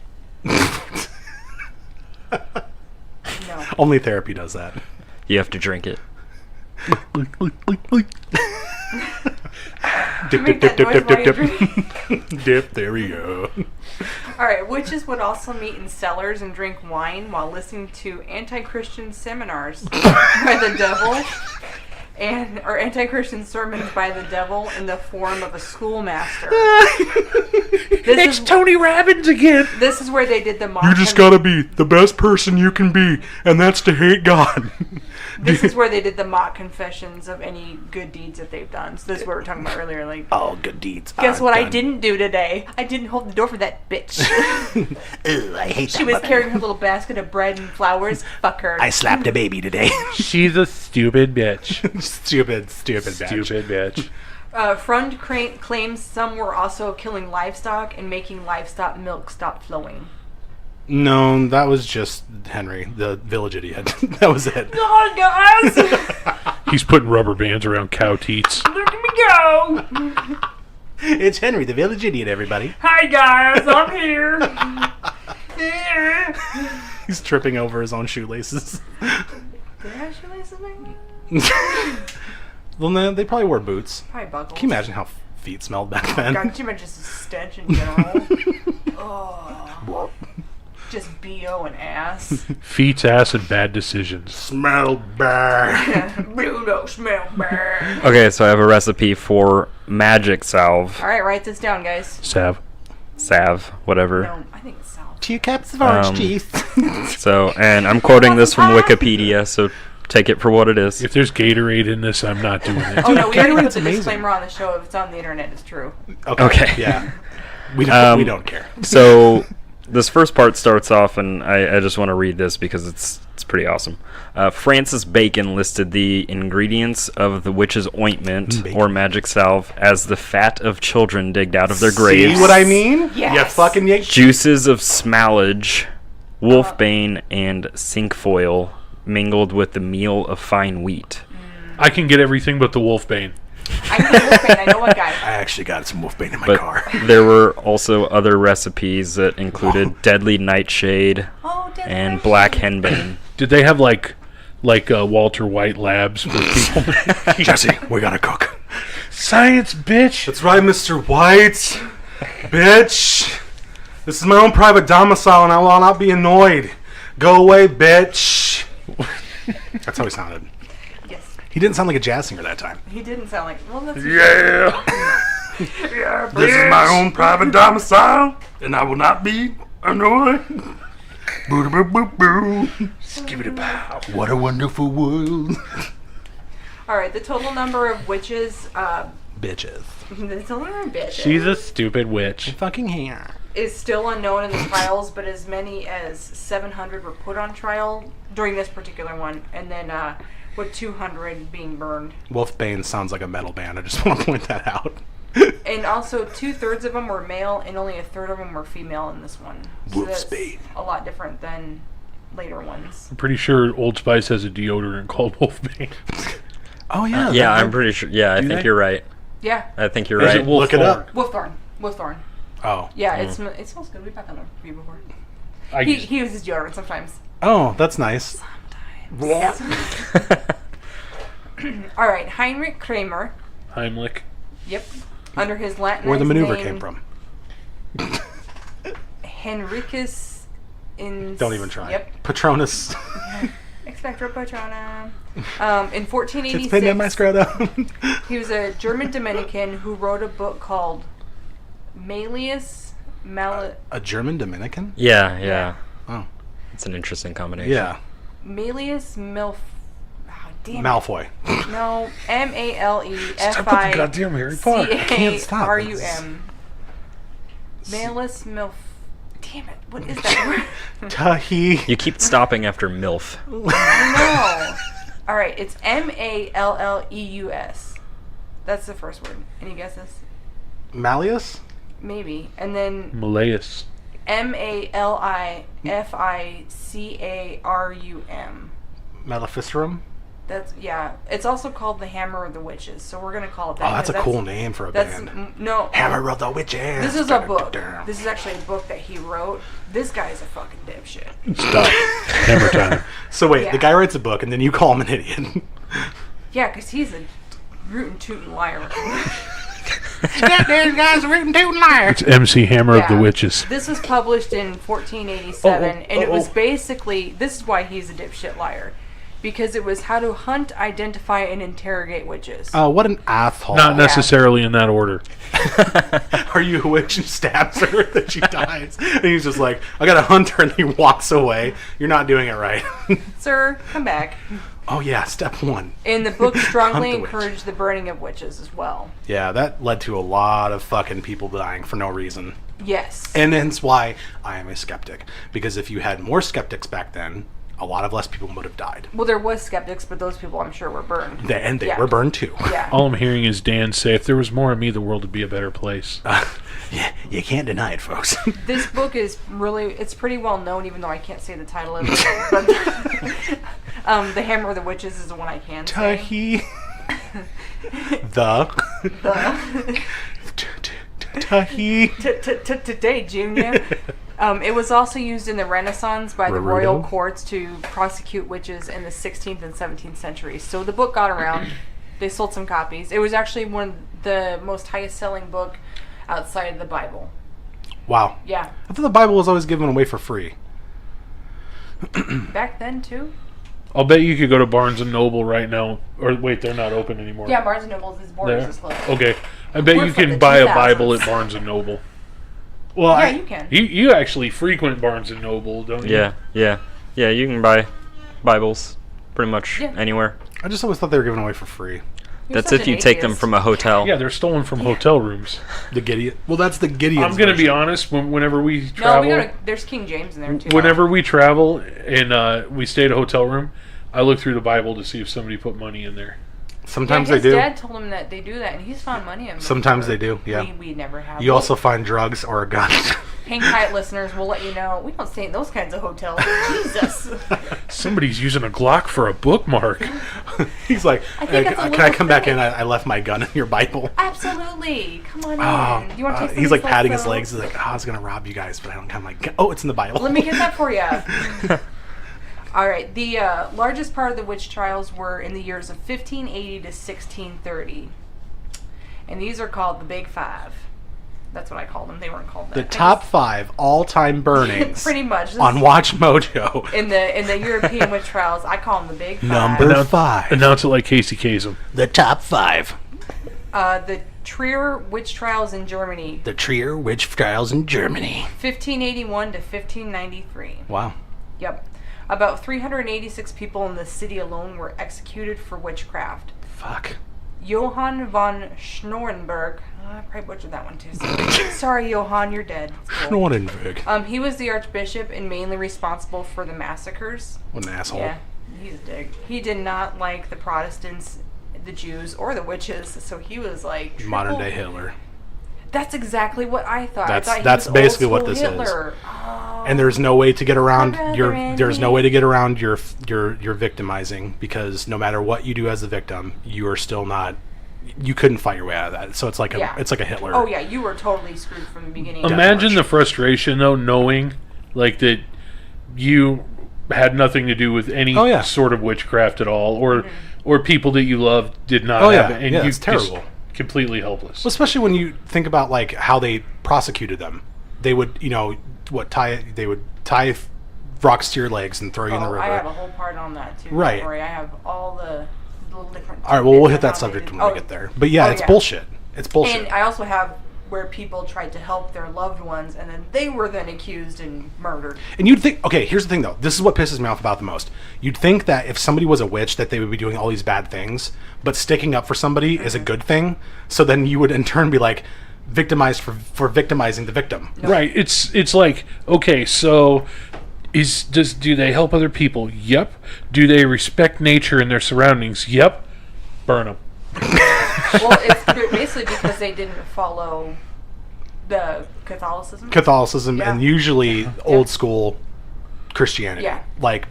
No. Only therapy does that. You have to drink it. Dip, Make dip, dip, that dip, noise dip, while dip, you dip. Dip, there we go. All right, witches would also meet in cellars and drink wine while listening to anti-Christian seminars by the devil, or anti-Christian sermons by the devil in the form of a schoolmaster. It's Tony Robbins again. This is where they did the mock. You just gotta be the best person you can be, and that's to hate God. This is where they did the mock confessions of any good deeds that they've done. So this is what we were talking about earlier. Like, All good deeds. guess are what I done. didn't do today? I didn't hold the door for that bitch. Ew, I hate She was carrying her little basket of bread and flowers. Fuck her. I slapped a baby today. She's a stupid bitch. Stupid bitch. Stupid bitch. Frund claims some were also killing livestock and making livestock milk stop flowing. No, that was just Henry, the village idiot. That was it. Oh, guys! He's putting rubber bands around cow teats. Look at me go! It's Henry, the village idiot, everybody. Hi, guys! I'm here! He's tripping over his own shoelaces. Did I have shoelaces back then? Well, no, they probably wore boots. Probably buckles. Can you imagine how feet smelled back then? God, too much just a stench in general. Oh, just BO and ass. Feet's ass and bad decisions. Smell bad. Bruno smell bad. Okay, so I have a recipe for magic salve. Alright, write this down, guys. Sav. Salve, whatever. No, I think it's salve. 2 cups of orange Um, juice. So, and I'm quoting this from Wikipedia, so take it for what it is. If there's Gatorade in this, I'm not doing it. Oh no, we already put Gatorade's the amazing. disclaimer on the show. If it's on the internet, it's true. Okay. Yeah. We don't care. So this first part starts off, and I just want to read this because it's pretty awesome. Francis Bacon listed the ingredients of the witch's ointment Bacon. or magic salve as the fat of children digged out of their graves, See what I mean? Yes. You fucking yank. juices of smallage, wolfbane, and cinquefoil mingled with the meal of fine wheat. I can get everything but the wolfbane. I know wolfbane. I know one guy. I actually got some wolfbane in my But car. there were also other recipes that included deadly nightshade Oh, dead and fish. black henbane. Did they have like Walter White labs for people? Jesse, we gotta cook. Science, bitch. That's right, Mr. White. Bitch. This is my own private domicile and I will not be annoyed. Go away, bitch. That's how he sounded. Yes. He didn't sound like a jazz singer that time. He didn't sound like. Well, that's. Yeah. Yeah, This is my own private domicile and I will not be annoyed. Boo boo boo boo. Skibidi-pow. What a wonderful world. All right, the total number of witches. Bitches. The total number of bitches. She's a stupid witch. Fucking hair. Is still unknown in the trials, but as many as 700 were put on trial during this particular one, and then with 200 being burned. Wolfbane sounds like a metal band. I just want to point that out. And also 2/3 of them were male, and only 1/3 of them were female in this one. So that's Wolfsbane. a lot different than later ones. I'm pretty sure Old Spice has a deodorant called wolfbane. Oh, yeah. Yeah, I'm pretty sure. Yeah, I Do think they? you're right. Yeah, I think you're Is right. it wolf Look it up. thorn? Wolfthorn. Oh. Yeah, it smells good. We've had that on review before. I He used- uses deodorant sometimes. Oh, that's nice. All right, Heinrich Kramer. Heimlich. Yep. Under his Latin Where the maneuver name, came from. Henricus in. Don't even try. Yep. Patronus. Expecto Patronum. In It's 1486, pinned in my scrotum. he was a German Dominican who wrote a book called Malleus A German Dominican? Yeah. Oh. It's an interesting combination. Yeah. Malleus Milf. Oh, damn. Malfoy. it. No, Stop with the goddamn Harry Potter. Can't stop. MALEFICARUM. Malus milf. Damn it! What is that word? Tahi. You keep stopping after MILF. No. All right, it's Malleus. That's the first word. Any guesses? Malleus? Maybe. And then Malleus. Malificarum. Maleficarum? That's It's also called the Hammer of the Witches, so we're gonna call it that. Oh, that's a cool name for a band. No. Hammer of the Witches. This is a book. This is actually a book that he wrote. This guy's a fucking dipshit. Stop. Hammer time. So wait, Yeah. the guy writes a book, and then you call him an idiot. Yeah, because he's a rootin' tootin' liar. That damn guy's a rootin' tootin' liar. It's MC Hammer of the Yeah. Witches. This was published in 1487, and it was oh. basically, this is why he's a dipshit liar. Because it was how to hunt, identify, and interrogate witches. Oh, what an asshole. Not necessarily in that order. Are you a witch and stabs her that she dies? And he's just like, I got to hunt her, and he walks away. You're not doing it right. Sir, come back. Oh, yeah, step one. And the book strongly Hunt the witch. encouraged the burning of witches as well. Yeah, that led to a lot of fucking people dying for no reason. Yes. And that's why I am a skeptic. Because if you had more skeptics back then, a lot of less people would have died. Well, there was skeptics, but those people I'm sure were burned. And they Yeah. were burned too. Yeah. All I'm hearing is Dan say, if there was more of me, the world would be a better place. Yeah, you can't deny it, folks. This book is really, it's pretty well known, even though I can't say the title of it. But The Hammer of the Witches is the one I can say. Tahi. The. Tahi. Today, Junior. It was also used in the Renaissance by the royal Naruto? courts to prosecute witches in the 16th and 17th centuries. So the book got around. They sold some copies. It was actually one of the most highest selling book outside of the Bible. Wow. Yeah. I thought the Bible was always given away for free. Back then, too. I'll bet you could go to Barnes & Noble right now. Or wait, they're not open anymore. Yeah, Barnes & Noble's borders There? is closed. Okay. I bet We're you from can the buy a 2000s. Bible at Barnes & Noble. Well, Yeah, you can. You actually frequent Barnes & Noble, don't you? Yeah. You can buy Bibles pretty much Yeah. anywhere. I just always thought they were given away for free. You're That's such if an you take them atheist. from a hotel. Yeah, they're stolen from hotel rooms. The Gideon. Well, that's the Gideon. I'm going to be honest, whenever we No, travel, there's King James in there, too. whenever we travel and we stay at a hotel room, I look through the Bible to see if somebody put money in there. Sometimes his they do. dad told him that they do that, and he's found money in them. Sometimes they do. Yeah. We never have. You also find drugs or a gun. Hang tight, listeners. We'll let you know. We don't stay in those kinds of hotels. Jesus. Somebody's using a Glock for a bookmark. He's like, I think that's a can I little come back thing." in? I left my gun in your Bible. Absolutely. Come on Oh, in. Do you want to take he's like somebody's patting his photo? legs. He's like, I was going to rob you guys, but I don't have my gun. Oh, it's in the Bible. Let me get that for you. All right. The largest part of the witch trials were in the years of 1580 to 1630. And these are called the Big Five. That's what I call them. They weren't called that. The top 5 all-time burnings Pretty much. This on is- Watch Mojo. in the European witch trials, I call them the Big Five. Number 5. Announce it like Casey Kasem. The top 5. The Trier witch trials in Germany, The Trier witch trials in Germany. 1581 to 1593. Wow. Yep. About 386 people in the city alone were executed for witchcraft. Fuck. Johann von Schnorrenberg. I probably butchered that one too. Sorry, Johann, you're dead. It's cool. Schnorrenberg. He was the archbishop and mainly responsible for the massacres. What an asshole. Yeah, he's a dick. He did not like the Protestants, the Jews, or the witches, so he was like Modern triple- day Hitler. That's exactly what I thought. That's- I thought he that's was basically old what school this is. Hitler. Oh. And there's no way to get around My your brother there's no Andy. way to get around your victimizing, because no matter what you do as the victim, you are still not, you couldn't fight your way out of that. So it's like Yeah. a Hitler. Oh yeah, you were totally screwed from the beginning. Imagine much. the frustration, though, knowing like you had nothing to do with any Oh, yeah. sort of witchcraft at all, or people that you loved did not Oh, have yeah. it, and Yeah, you it's terrible. just completely helpless. Well, especially when you think about like how they prosecuted them. They would, they would tie rocks to your legs and throw you in the Oh, river. I have a whole part on that too. Right. Don't worry, I have all the little different. All right, well, we'll hit different that subject when how we they get did- there. But yeah, Oh, it's yeah. bullshit. It's bullshit. And I also have where people tried to help their loved ones, and then they were then accused and murdered. And you'd think, okay, here's the thing though. This is what pisses me off about the most. You'd think that if somebody was a witch, that they would be doing all these bad things, but sticking up for somebody is a good thing. So then you would in turn be like, victimized for victimizing the victim. Right. It's like, okay, so do they help other people? Yep. Do they respect nature and their surroundings? Yep. Burn them. Well, it's basically because they didn't follow the Catholicism. And usually old school Christianity. Yeah. Like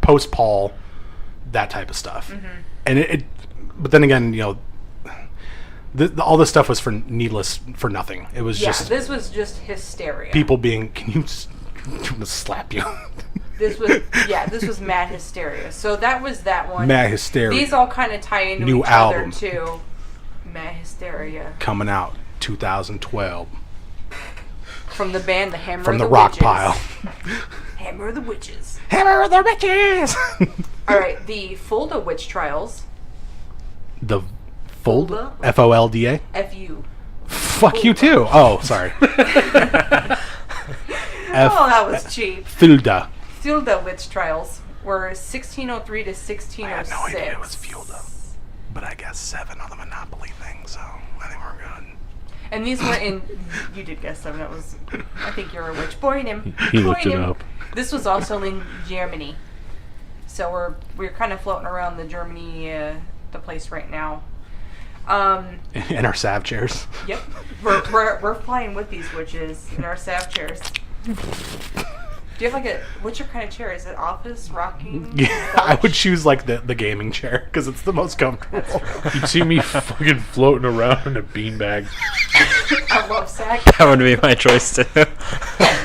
post Paul, that type of stuff. And but then again, all this stuff was for nothing. It was just this was just hysteria. people being, can you slap you? This was mad hysteria. So that was that one. Mad Hysteria. These all kind of tie into New each album. other too. Mad Hysteria. Coming out 2012 From the band The Hammer from of the the Rock Witches. Pile. Hammer of the Witches. Hammer of the Witches. All right, the Fulda Witch Trials. The Folda? Folda? Folda? F-U. Fuck you too. Oh, sorry. Oh, that was cheap. Fulda. Fulda Witch Trials were 1603 to 1606. I had no idea it was Fulda. But I guess 7 on the Monopoly thing, so I think we're good. And these were in. You did guess 7. It was. I think you're a witch. Boing him. He looked it up. This was also in Germany. So we're kind of floating around the Germany, the place right now. In our Sav chairs. Yep. We're flying with these witches in our Sav chairs. Do you have what's your kind of chair? Is it office, rocking? Yeah, I would choose like the gaming chair because it's the most comfortable. You'd see me fucking floating around in a beanbag. I love sack. That would be my choice too.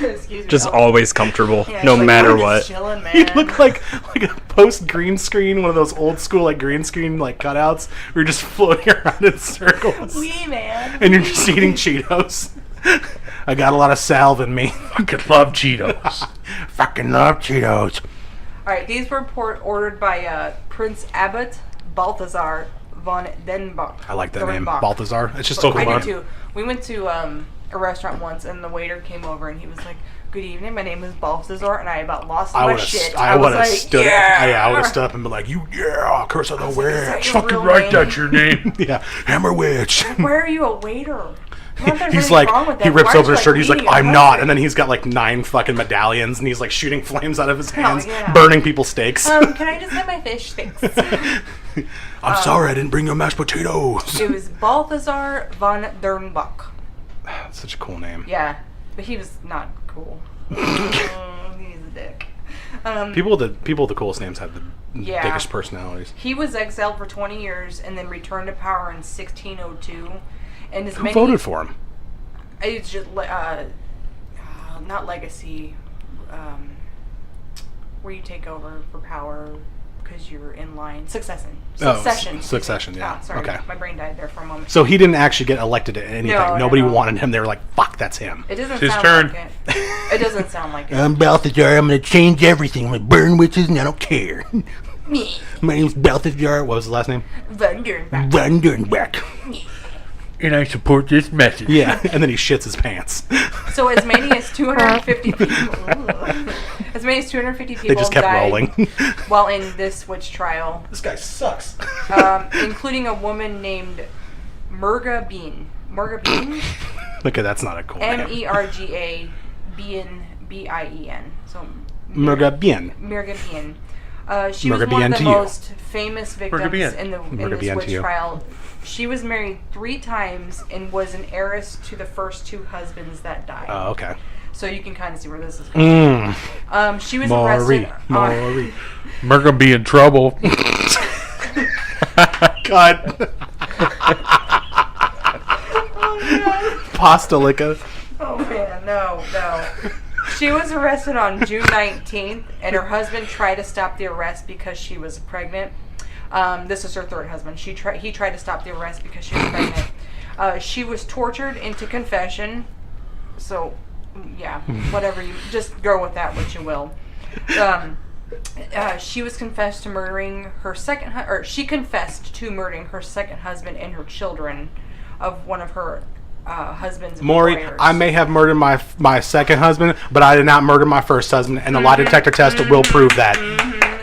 Excuse me. Just always comfortable, Yeah, no it's like, matter I'm just what. Chilling, man. You look like a post green screen, one of those old school like green screen like cutouts where you're just floating around in circles. Wee, man. And you're just eating Cheetos. I got a lot of salve in me. Fucking love Cheetos. Fucking love Cheetos. All right, these were ordered by Prince Abbot Balthazar von Denbach. I like that name, Dornbach. Balthazar. It's just so cool. I do too. We went to a restaurant once, and the water came over, and he was like, "Good evening, my name is Balthazar," and I about lost my shit. I would have like, stood yeah! up. Yeah, I would have stood up and been like, curse of the "Is witch. that your Fucking real right, name? that's your name. Yeah, Hammer Witch. Why are you a waiter? Not that He's there's like, anything wrong with that. he rips Why are open you his shirt. He's like, eating a I'm not. husband? And then he's got like 9 fucking medallions, and he's like shooting flames out of his hands, yeah. burning people's steaks. Can I just have my fish sticks? I'm sorry, I didn't bring your mashed potatoes. It was Balthazar von Dernbach. Such a cool name. Yeah, but he was not cool. He's a dick. People with the coolest names have the Yeah. biggest personalities. He was exiled for 20 years and then returned to power in 1602. And as Who many voted for him? It's just not legacy, where you take over for power because you're in line. Succession. Succession, yeah. Oh, sorry, Okay. my brain died there for a moment. So he didn't actually get elected to anything. No, Nobody no. wanted him. They were like, fuck, that's him. It doesn't His sound turn. like it. It doesn't sound like it. I'm Balthazar. I'm going to change everything. I'm going to burn witches and I don't care. Me. My name's Balthazar. What was the last name? Van Dernbach. Van Dernbach. And I support this message. Yeah, and then he shits his pants. So as many as 250 people. As many as 250 people They just kept died rolling. while in this witch trial, This guy sucks. including a woman named Murga Bean. Murga Bean? Okay, that's not a cool name. Merga Bien. So Murga Bien. Merga Bien. She was Murga one bien of to the you. most famous victims bien. in Murga this bien witch to you. trial. She was married 3 times and was an heiress to the first 2 husbands that died. Oh, okay. So you can kind of see where this is going. She was arrested. Maury. We're gonna be in trouble. God. Pasta Lica. Oh man, no. She was arrested on June 19th, and her husband tried to stop the arrest because she was pregnant. This is her 3rd husband. He tried to stop the arrest because she was pregnant. She was tortured into confession. So, yeah, whatever you just go with that, what you will. She was confessed to murdering her she confessed to murdering her 2nd husband and her children of one of her husband's Maury, employers. I may have murdered my 2nd husband, but I did not murder my 1st husband, and the lie detector test will prove that.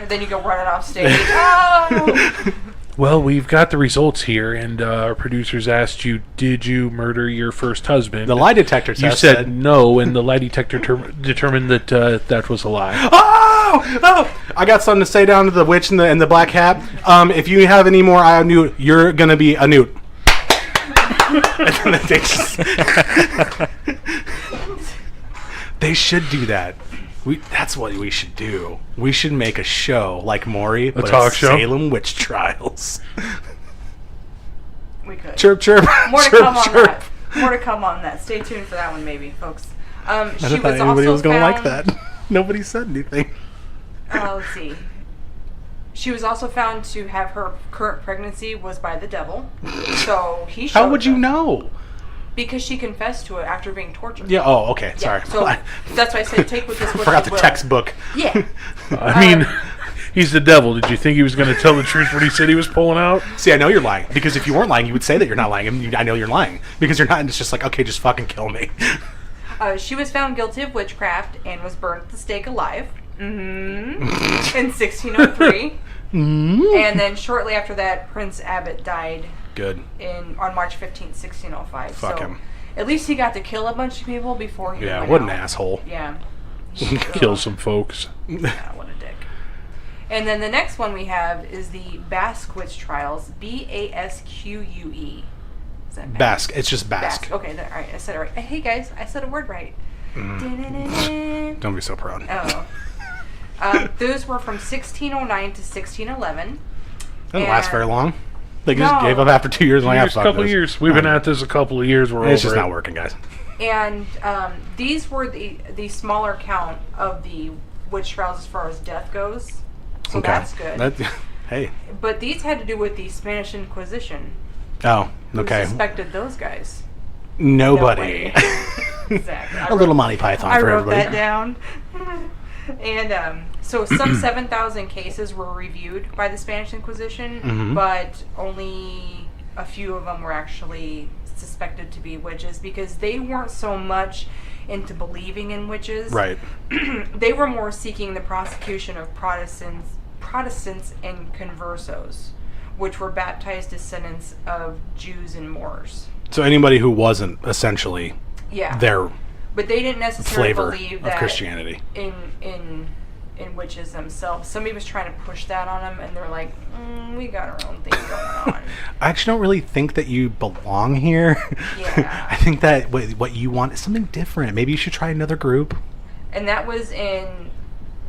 Then you go running off stage. Oh! Well, we've got the results here, and our producers asked you, did you murder your first husband? The lie detector test You said no, and the lie detector determined that that was a lie. Oh! I got something to say down to the witch and the black hat. If you have any more I newt, you're gonna be a newt. They should do that. That's what we should do. We should make a show like Maury, but talk it's show? Salem Witch Trials. We could. Chirp, chirp. More to chirp, come on chirp. that. More to come on that. Stay tuned for that one, maybe, folks. I She don't thought was anybody also was going to like found. that. Nobody said anything. Let's see. She was also found to have her current pregnancy was by the devil. So he showed How would you them. know? Because she confessed to it after being tortured. Yeah. Oh, okay. Yeah, Sorry. so that's why I said take with this what Forgot you the will. textbook. Yeah. I mean, he's the devil. Did you think he was going to tell the truth when he said he was pulling out? See, I know you're lying because if you weren't lying, you would say that you're not lying. And I know you're lying because you're not. And it's just like, okay, just fucking kill me. She was found guilty of witchcraft and was burned at the stake alive. In 1603. And then shortly after that, Prince Abbott died Good. on March 15th, 1605. Fuck so him. At least he got to kill a bunch of people before he Yeah. went What an out. asshole. Yeah. Kill some folks. Yeah, what a dick. And then the next one we have is the Basque Witch Trials. Basque. Is that Basque. It's just Basque. Okay, all right, I said it right. Hey guys, I said a word right. Don't be so proud. Oh. Those were from 1609 to 1611. Doesn't last very long. They just No. gave up after 2 years. Like, A couple of years. We've been at this a couple of years. We're It's over just it. not working, guys. And these were the smaller count of the witch trials as far as death goes. So that's good. Hey. But these had to do with the Spanish Inquisition. Oh, Who okay. suspected those guys? Nobody. Exactly. A little Monty Python I for wrote everybody. that down. And so some 7,000 cases were reviewed by the Spanish Inquisition, Mhm. but only a few of them were actually suspected to be witches because they weren't so much into believing in witches. Right. They were more seeking the prosecution of Protestants and conversos, which were baptized descendants of Jews and Moors. So anybody who wasn't essentially Yeah. their But they didn't necessarily flavor believe of that Christianity. in witches themselves. Somebody was trying to push that on them, and they're like, "We got our own thing going on." I actually don't really think that you belong here. Yeah. I think that what you want is something different. Maybe you should try another group. And that was in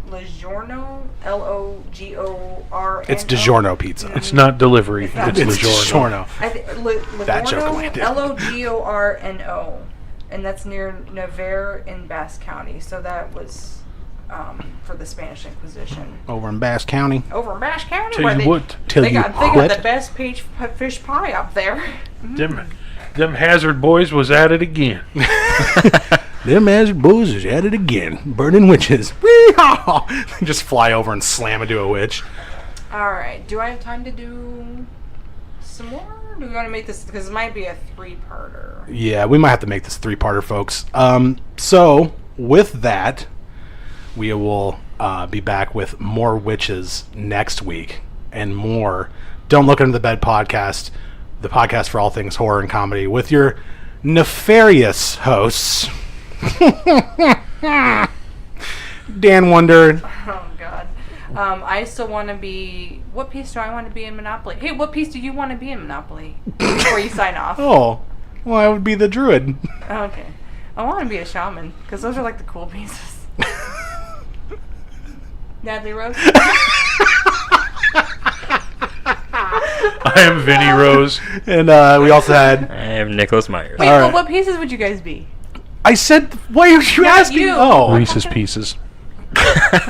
Logorno, Logorno. It's DiGiorno pizza. It's not delivery. It's not. It's DiGiorno. DiGiorno. That joke landed. Logorno, and that's near Navarre in Basque County. So that was for the Spanish Inquisition. Over in Bass County. Over in Basque County, Tell where you they, what. they got quit. the best fish pie up there. Them hazard boys was at it again. Them Hazard Boys is at it again. Burning witches. Wee-haw! Just fly over and slam into a witch. All right. Do I have time to do some more? Do we want to make this, because it might be a 3-parter? Yeah, we might have to make this 3-parter, folks. So, with that, we will be back with more witches next week and more Don't Look Under the Bed podcast, the podcast for all things horror and comedy, with your nefarious hosts, Dan Wonder. Oh, God. I still want to be... What piece do I want to be in Monopoly? Hey, what piece do you want to be in Monopoly? Before you sign off. Oh, well, I would be the druid. Okay. I want to be a shaman, because those are like the cool pieces. Natalie Rose? I am Vinny Rose. And we also had... I am Nicholas Myers. Wait, All well, right. what pieces would you guys be? I said, why are you Not asking? you. Oh, Reese's Pieces. that's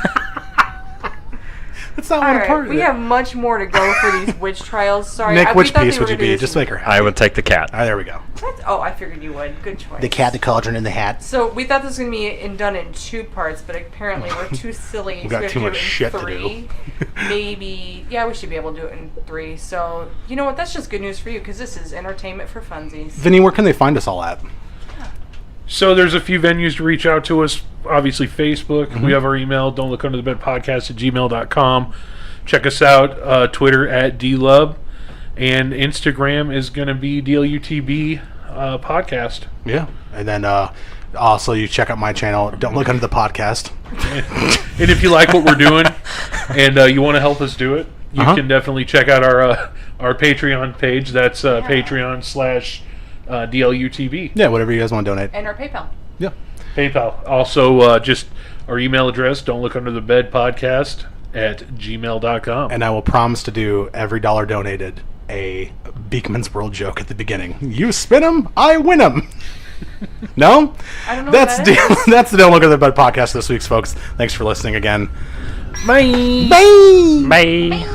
not All what a right, part of we it. have much more to go for these witch trials. Sorry, Nick, we which thought piece they would were you gonna be? do Just some- make her happy. I would take the cat. There we go. Oh, I figured you would. Good choice. The cauldron, and the hat. So we thought this was going to be done in 2 parts, but apparently we're too silly. We got have too to do much it in shit to 3. Maybe, yeah, we should be able to do it in 3. So, you know what? That's just good news for you, because this is entertainment for funsies. Vinny, where can they find us all at? So there's a few venues to reach out to us. Obviously, Facebook. We have our email, don't look under the bed podcast at gmail.com. Check us out, Twitter at DLub. And Instagram is going to be DLUTB podcast. Yeah. And then also you check out my channel. Don't look under the podcast. And if you like what we're doing and you want to help us do it, you can definitely check out our Patreon page. That's Patreon/DLUTB. Yeah, whatever you guys want to donate. And our PayPal. Yeah. PayPal. Also, just our email address, don't look under the bed podcast @gmail.com. And I will promise to do every dollar donated a Beekman's World joke at the beginning. You spin 'em, I win 'em. No? I don't know That's what that is. that's the Don't Look at the Bed podcast this week, folks. Thanks for listening again. Bye. Bye. Bye.